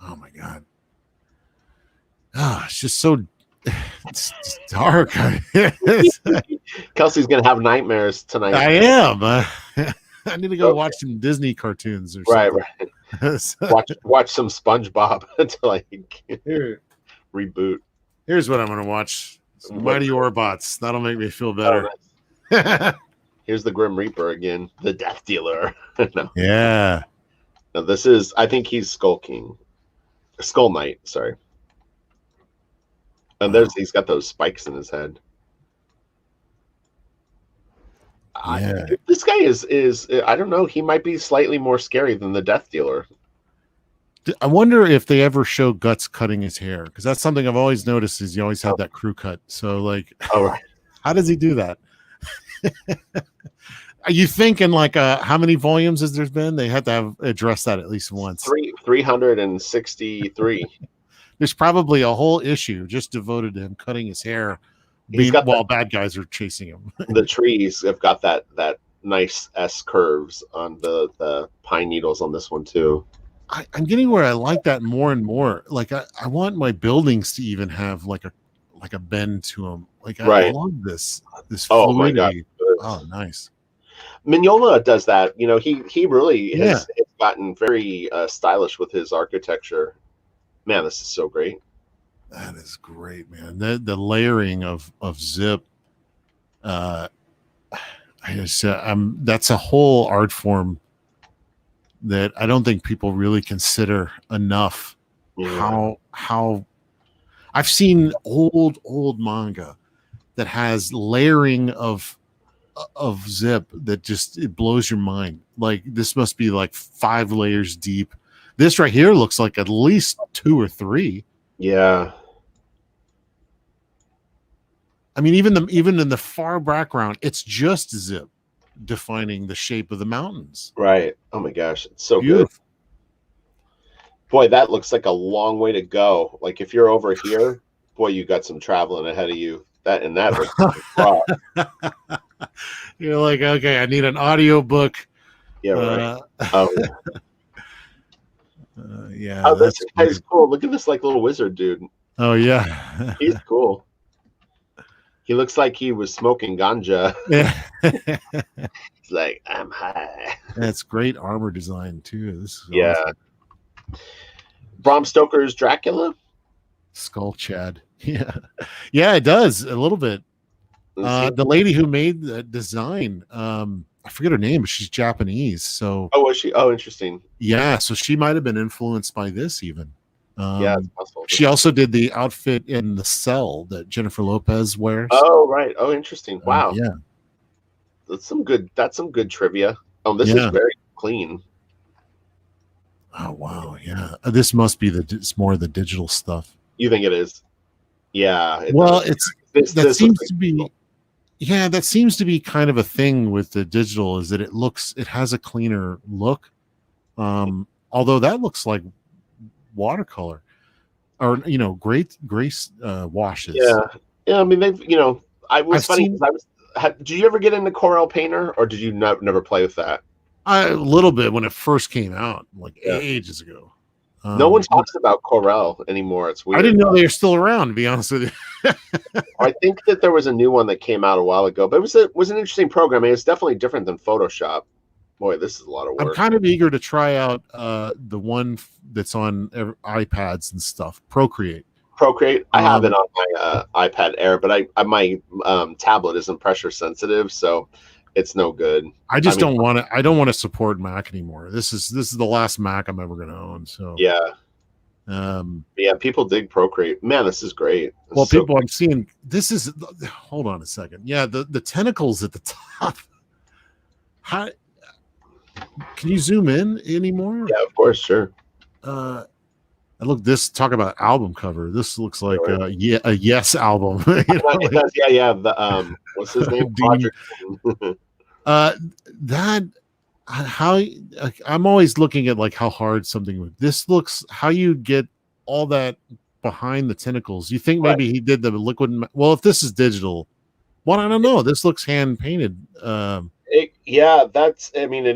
Oh my God. It's just so it's dark. Kelsey's gonna have nightmares tonight. I am. I need to go watch some Disney cartoons or something. Right. watch some SpongeBob until I reboot. Here's what I'm gonna watch: some Mighty Orbots. That'll make me feel better. Oh, nice. Here's the Grim Reaper again, the Death Dealer. No. Yeah. No, this is. I think he's Skull Knight. Sorry. And Wow. he's got those spikes in his head. Yeah. This guy is I don't know. He might be slightly more scary than the Death Dealer. I wonder if they ever show Guts cutting his hair, because that's something I've always noticed is he always had that crew cut. So like, Oh, right. how does he do that? Are you thinking like how many volumes has there been? They had to have addressed that at least once. 363. There's probably a whole issue just devoted to him cutting his hair while bad guys are chasing him. The trees have got that nice S curves on the pine needles on this one too. I'm getting where I like that more and more. Like I want my buildings to even have like a bend to them. Like I love this fluidity. Oh, nice. Mignola does that. You know, he really has gotten very stylish with his architecture. Man, this is so great. That is great, man. The layering of Zip. That's a whole art form that I don't think people really consider enough. Yeah. How I've seen old manga that has layering of Zip that just it blows your mind. Like this must be like 5 layers deep. This right here looks like at least 2 or 3. Yeah. I mean, even in the far background, it's just Zip defining the shape of the mountains. Right. Oh my gosh, it's so beautiful. Good. Boy, that looks like a long way to go. Like if you're over here, boy, you got some traveling ahead of you. That looks You're like, okay, I need an audio book. Yeah, right. Yeah. Oh, this guy's cool. Look at this like little wizard dude. Oh yeah. He's cool. He looks like he was smoking ganja. Yeah. It's like, I'm high. That's great armor design too. This is awesome. Bram Stoker's Dracula? Skull Chad. Yeah. Yeah, it does a little bit. The lady who made the design, I forget her name, but she's Japanese. So was she? Oh, interesting. Yeah, so she might have been influenced by this even. Yeah, it's possible. She also did the outfit in The Cell that Jennifer Lopez wears. Oh, right. Oh, interesting. Wow. Yeah. That's some good trivia. Oh, this is very clean. Oh wow, yeah. This must be it's more the digital stuff. You think it is? Yeah. That seems to be cool. Yeah, that seems to be kind of a thing with the digital, is that it has a cleaner look. Although that looks like watercolor or great washes. Yeah. I mean, they've I was funny because did you ever get into Corel Painter, or did you never play with that? A little bit when it first came out, like ages ago. No one talks about Corel anymore. It's weird. I didn't know they were still around, to be honest with you. I think that there was a new one that came out a while ago, but it was an interesting program. I mean, it's definitely different than Photoshop. Boy, this is a lot of work. I'm kind of eager to try out the one that's on iPads and stuff. Procreate. I have it on my iPad Air, but my tablet isn't pressure sensitive, so it's no good. I don't want to. I don't want to support Mac anymore. This is the last Mac I'm ever going to own. So yeah, people dig Procreate. Man, this is great. I'm seeing this is. Hold on a second. Yeah, the tentacles at the top. How can you zoom in anymore? Yeah, of course, sure. Talk about album cover. This looks like a Yes album. It does, yeah. The what's his name? I'm always looking at like how hard something would. This looks how you get all that behind the tentacles. You think maybe he did the liquid? Well, if this is digital, well, I don't know. This looks hand painted. It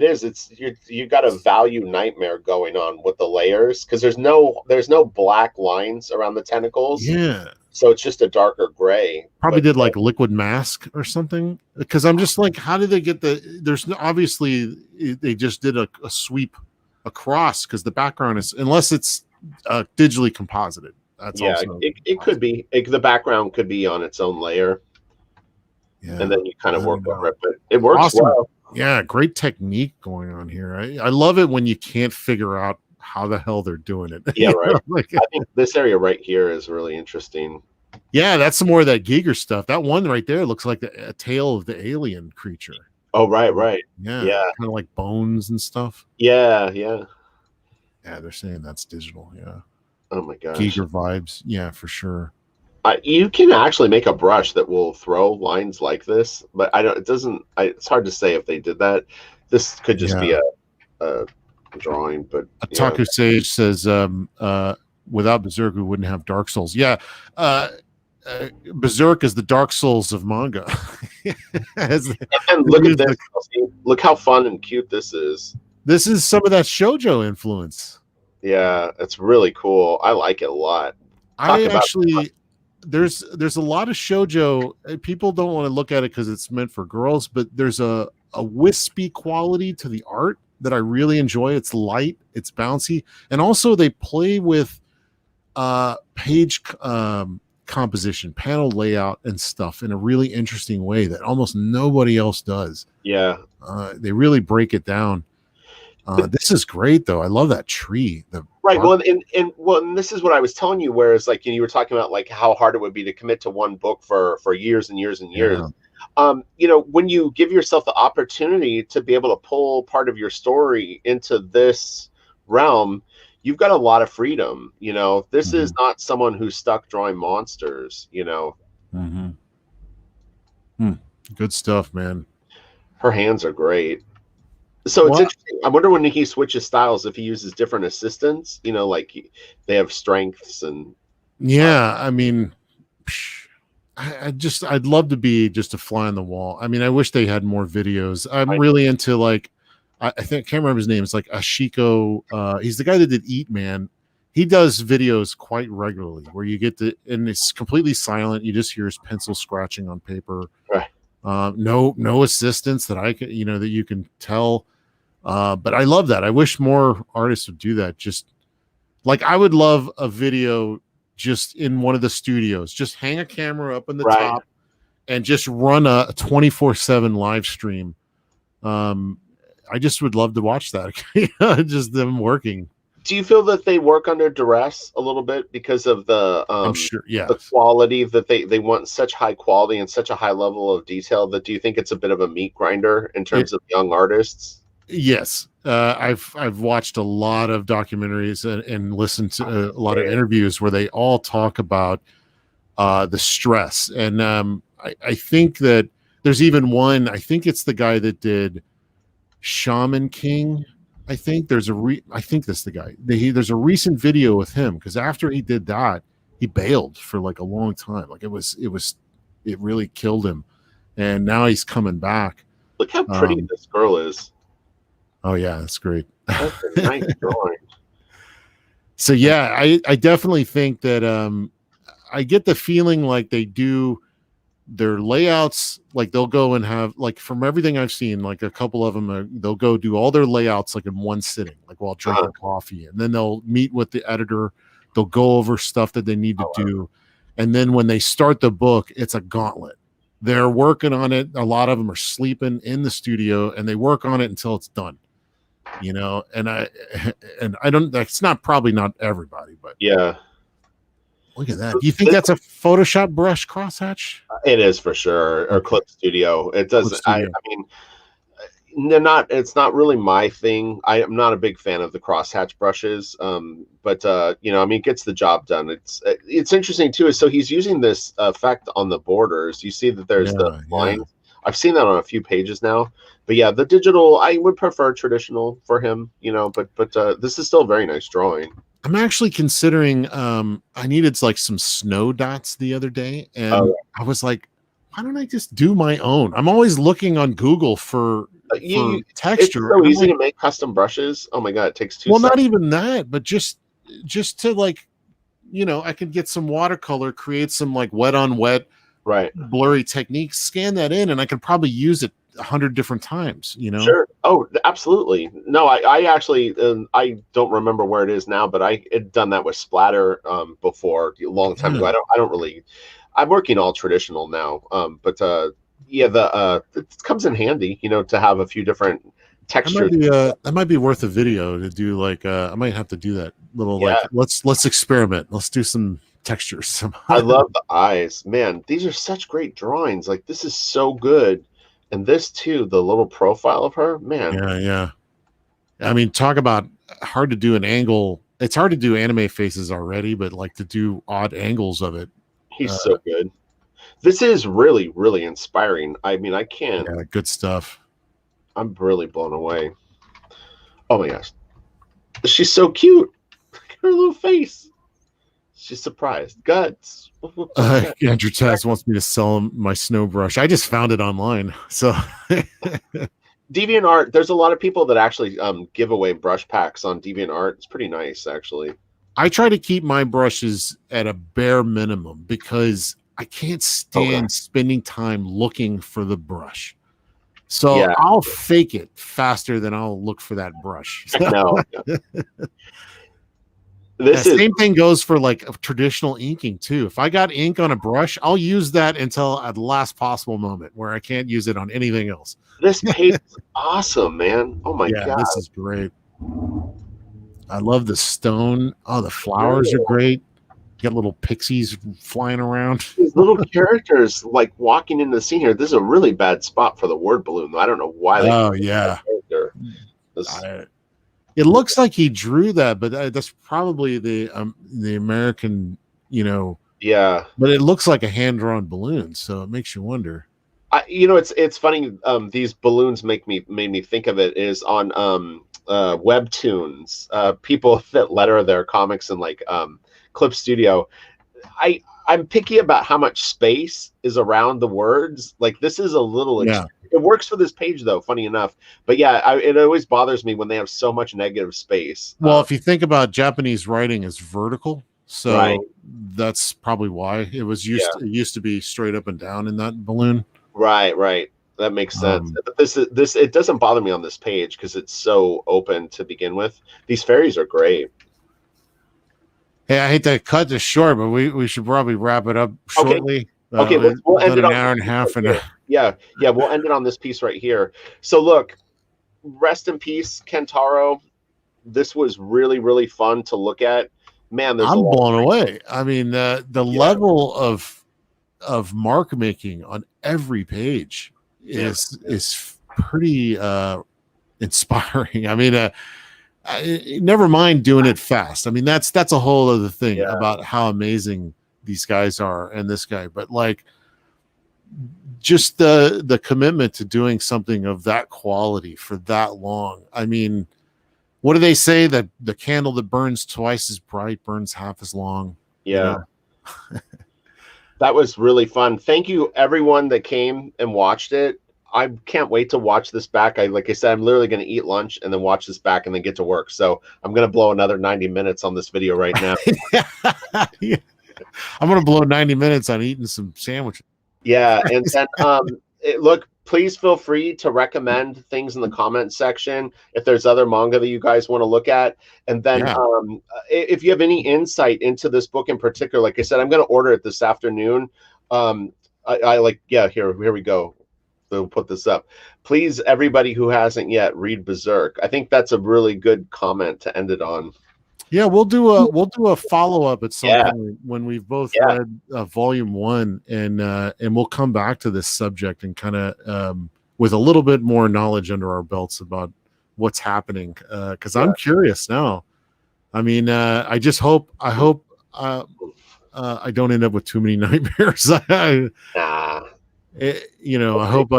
is. It's you got a value nightmare going on with the layers because there's no black lines around the tentacles. Yeah. So it's just a darker gray. Probably did like liquid mask or something. Because I'm just like, how did they get obviously they just did a sweep across because the background is, unless it's digitally composited. That's also it could be. The background could be on its own layer. Yeah, and then you kind of work over it, but it works awesome. Well. Yeah, great technique going on here. I love it when you can't figure out how the hell they're doing it. Yeah, right. I think this area right here is really interesting. Yeah, that's some more of that Giger stuff. That one right there looks like a tail of the alien creature. Oh, right. Yeah, Yeah. kind of like bones and stuff. Yeah. Yeah, they're saying that's digital. Yeah. Oh my gosh. Giger vibes. Yeah, for sure. You can actually make a brush that will throw lines like this, but I don't. It doesn't. It's hard to say if they did that. This could just be a drawing, but Taku Sage says, without Berserk, we wouldn't have Dark Souls. Yeah, Berserk is the Dark Souls of manga. And look at this. Look how fun and cute this is. This is some of that shoujo influence. Yeah, it's really cool. I like it a lot. There's a lot of shoujo. People don't want to look at it because it's meant for girls, but there's a wispy quality to the art that I really enjoy. It's light, it's bouncy, and also they play with page composition, panel layout, and stuff in a really interesting way that almost nobody else does. Yeah, they really break it down. This is great, though. I love that tree. Well, and this is what I was telling you. Whereas, like you were talking about, like how hard it would be to commit to one book for years and years and years. Yeah. When you give yourself the opportunity to be able to pull part of your story into this realm, you've got a lot of freedom. This is not someone who's stuck drawing monsters. Good stuff, man. Her hands are great. So it's interesting. I wonder when he switches styles if he uses different assistants. Like they have strengths and. Yeah, I mean, I'd love to be just a fly on the wall. I mean, I wish they had more videos. I'm really into like, I think I can't remember his name. It's like Ashiko. He's the guy that did Eat Man. He does videos quite regularly where you get and it's completely silent. You just hear his pencil scratching on paper. Right. No assistance that I can, that you can tell. But I love that. I wish more artists would do that. Just like I would love a video just in one of the studios, just hang a camera up in the top and just run a 24/7 live stream. I just would love to watch that. Just them working. Do you feel that they work under duress a little bit because of the I'm sure, yeah, the quality that they want such high quality and such a high level of detail that do you think it's a bit of a meat grinder in terms of young artists? Yes. I've watched a lot of documentaries and listened to a lot of interviews where they all talk about the stress. And I think that there's even one, I think it's the guy that did Shaman King. I think there's I think that's the guy. There's a recent video with him because after he did that, he bailed for like a long time. Like it really killed him. And now he's coming back. Look how pretty this girl is. Oh yeah, that's great. That's a nice drawing. So yeah, I definitely think that I get the feeling like they do their layouts, like they'll go and have, like, from everything I've seen, like a couple of them they'll go do all their layouts like in one sitting, like while drinking coffee, and then they'll meet with the editor, they'll go over stuff that they need to do, and then when they start the book, it's a gauntlet. They're working on it. A lot of them are sleeping in the studio and they work on it until it's done. And I don't, that's probably not everybody, but yeah. Look at that. Do you think that's a Photoshop brush crosshatch? It is for sure, or Clip Studio. It doesn't. I mean, it's not really my thing. I am not a big fan of the crosshatch brushes. But I mean, it gets the job done. It's interesting too. So he's using this effect on the borders. You see that there's the lines. I've seen that on a few pages now. But yeah, the digital, I would prefer traditional for him. But this is still a very nice drawing. I'm actually considering, I needed like some snow dots the other day, and I was like, why don't I just do my own? I'm always looking on Google for texture. It's so easy to make custom brushes. Oh my God, it takes 2 seconds. Not even that, but just to like, I could get some watercolor, create some like wet on wet, blurry techniques, scan that in, and I could probably use it 100 different times. Sure. Oh, absolutely. No, I actually I don't remember where it is now, but I had done that with splatter before a long time ago. I don't really. I'm working all traditional now, but it comes in handy, to have a few different textures. That might be worth a video to do. Like, I might have to do that little. Like, let's experiment. Let's do some textures somehow. I love the eyes, man. These are such great drawings. Like this is so good, and this too. The little profile of her, man. Yeah. I mean, talk about hard to do an angle. It's hard to do anime faces already, but like to do odd angles of it. He's so good. This is really, really inspiring. I mean, I can't. Yeah, good stuff. I'm really blown away. Oh my gosh, she's so cute. Look at her little face. She's surprised. Guts. Andrew Tess wants me to sell him my snow brush. I just found it online. So DeviantArt, there's a lot of people that actually give away brush packs on DeviantArt. It's pretty nice, actually. I try to keep my brushes at a bare minimum because I can't stand spending time looking for the brush. So yeah. I'll fake it faster than I'll look for that brush. No. Same thing goes for like a traditional inking too. If I got ink on a brush, I'll use that until at the last possible moment where I can't use it on anything else. This page is awesome, man. Oh my god. This is great. I love the stone. Oh, the flowers are great. You got little pixies flying around. These little characters like walking into the scene here. This is a really bad spot for the word balloon, though. I don't know why. It looks like he drew that, but that's probably the American, Yeah. But it looks like a hand-drawn balloon, so it makes you wonder. It's funny. These balloons made me think of it is on Webtoons. People that letter their comics in like Clip Studio. I'm picky about how much space is around the words. Like this is a little. It works for this page though. Funny enough, but it always bothers me when they have so much negative space. Well, if you think about Japanese writing as vertical, so that's probably why it was used. It used to be straight up and down in that balloon. Right. That makes sense. But this it doesn't bother me on this page because it's so open to begin with. These fairies are great. Hey, I hate to cut this short, but we should probably wrap it up shortly. Okay, we'll end it on an hour and a half. Yeah, we'll end it on this piece right here. So look, rest in peace, Kentaro. This was really, really fun to look at. Man, I'm blown away. I mean, the level of mark making on every page is pretty inspiring. I mean, never mind doing it fast. I mean, that's a whole other thing about how amazing these guys are and this guy, but like just the commitment to doing something of that quality for that long. I mean, what do they say, that the candle that burns twice as bright burns half as long? That was really fun. Thank you everyone that came and watched it. I can't wait to watch this back. Like I said, I'm literally going to eat lunch and then watch this back and then get to work. So I'm going to blow another 90 minutes on this video right now. I'm going to blow 90 minutes on eating some sandwiches. Yeah. And then, look, please feel free to recommend things in the comment section if there's other manga that you guys want to look at. And then if you have any insight into this book in particular, like I said, I'm going to order it this afternoon. Here we go. We'll put this up. Please, everybody who hasn't yet, read Berserk. I think that's a really good comment to end it on. Yeah, we'll do a follow-up at some point when we've both read volume 1, and we'll come back to this subject and kind of with a little bit more knowledge under our belts about what's happening, because I'm curious now. I mean, I hope I don't end up with too many nightmares. I hope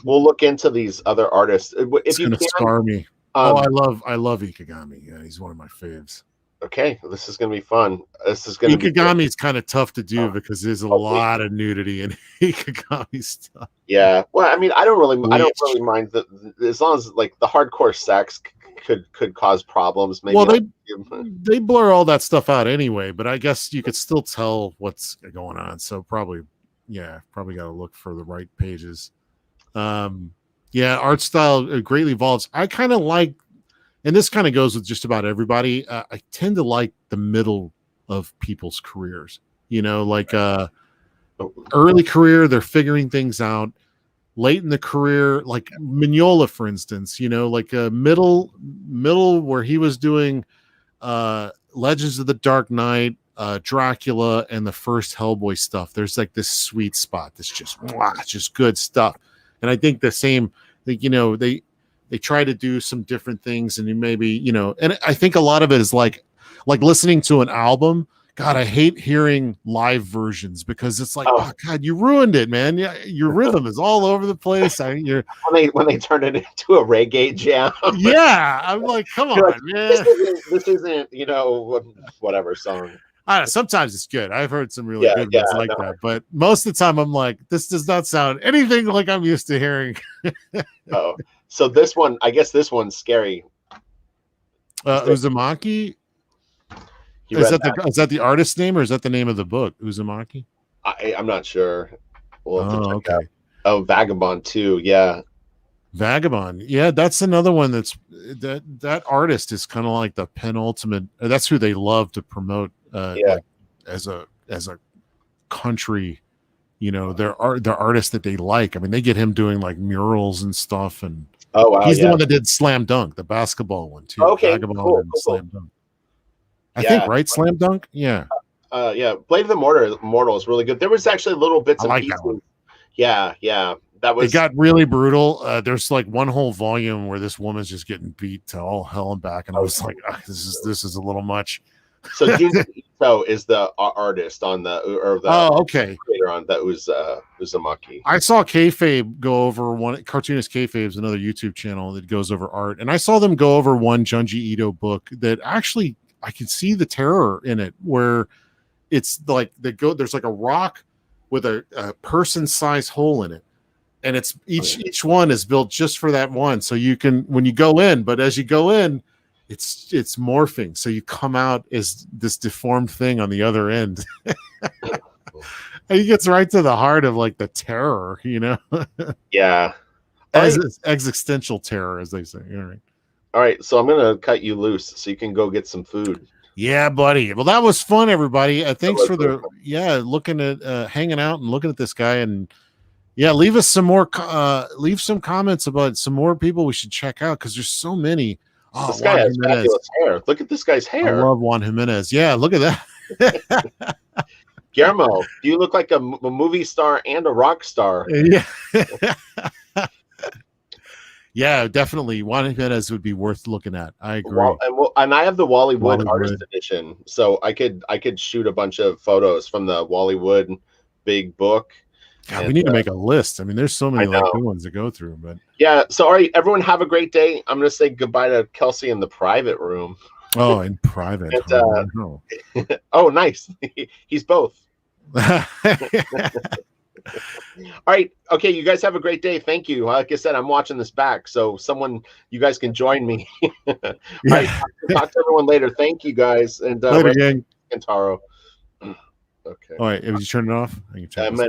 we'll look into these other artists. It's going to scar me. I love Ikegami. Yeah, he's one of my faves. Okay, this is going to be fun. This is going to Ikegami is kind of tough to do because there's a lot of nudity in Ikegami stuff. Yeah, well, I mean, I don't really mind that, as long as like the hardcore sex could cause problems. Maybe. Well, they blur all that stuff out anyway, but I guess you could still tell what's going on. So probably got to look for the right pages. Art style greatly evolves. I kind of like, and this kind of goes with just about everybody. I tend to like the middle of people's careers. Early career, they're figuring things out. Late in the career, like Mignola, for instance, like a middle where he was doing Legends of the Dark Knight, Dracula, and the first Hellboy stuff. There's like this sweet spot that's just good stuff. And I think the same, like, they try to do some different things, and you maybe, and I think a lot of it is like listening to an album. God, I hate hearing live versions because it's like, oh God, you ruined it, man. Yeah, your rhythm is all over the place. When they turn it into a reggae jam. Yeah, I'm like, come on, like, man. This isn't, whatever song. I don't know, sometimes it's good. I've heard some really good ones like that, but most of the time I'm like, this does not sound anything like I'm used to hearing. Oh, so this one, I guess this one's scary. Uzumaki. Is that the artist's name, or is that the name of the book? Uzumaki? I'm not sure. Okay. Out. Oh, Vagabond too. Yeah. Vagabond. Yeah, that's another one that artist is kind of like the penultimate. That's who they love to promote like, as a country, their artists that they like. I mean, they get him doing like murals and stuff, and he's the one that did Slam Dunk, the basketball one too. Okay, Vagabond cool. Slam Dunk. I think, right? Slam Dunk? Yeah. Blade of the Mortal is really good. There was actually little bits and pieces. That one. Yeah. That was. It got really brutal. There's like one whole volume where this woman's just getting beat to all hell and back, and I was like, this is a little much. So Junji Ito is the artist on creator on that was Uzumaki. I saw Kayfabe go over one. Cartoonist Kayfabe is another YouTube channel that goes over art, and I saw them go over one Junji Ito book that actually I can see the terror in it, where it's like there's like a rock with a person-sized hole in it, and it's each one is built just for that one. So you can, when you go in, but as you go in, it's morphing, so you come out as this deformed thing on the other end. And he gets right to the heart of like the terror, Yeah, existential terror, as they say. All right, so I'm gonna cut you loose so you can go get some food. Yeah, buddy. Well, that was fun, everybody. Thanks for looking at hanging out and looking at this guy, and leave us some more leave some comments about some more people we should check out, because there's so many. Oh, this guy has fabulous hair. Look at this guy's hair. I love Juan Jimenez. Yeah, look at that. Guillermo, you look like a movie star and a rock star. Yeah. Yeah, definitely. Juan Jimenez would be worth looking at. I agree. And I have the Wally Wood Artist Edition, so I could shoot a bunch of photos from the Wally Wood big book. God, we need to make a list. I mean, there's so many good ones to go through. But yeah, so all right, everyone, have a great day. I'm going to say goodbye to Kelsey in the private room. Oh, in private. And, oh, nice. He's both. All right. Okay. You guys have a great day. Thank you. Like I said, I'm watching this back, so you guys can join me. All right. Talk to everyone later. Thank you guys. And later, gang. Kentaro. Okay. All right. If you turn it off, I can turn it off.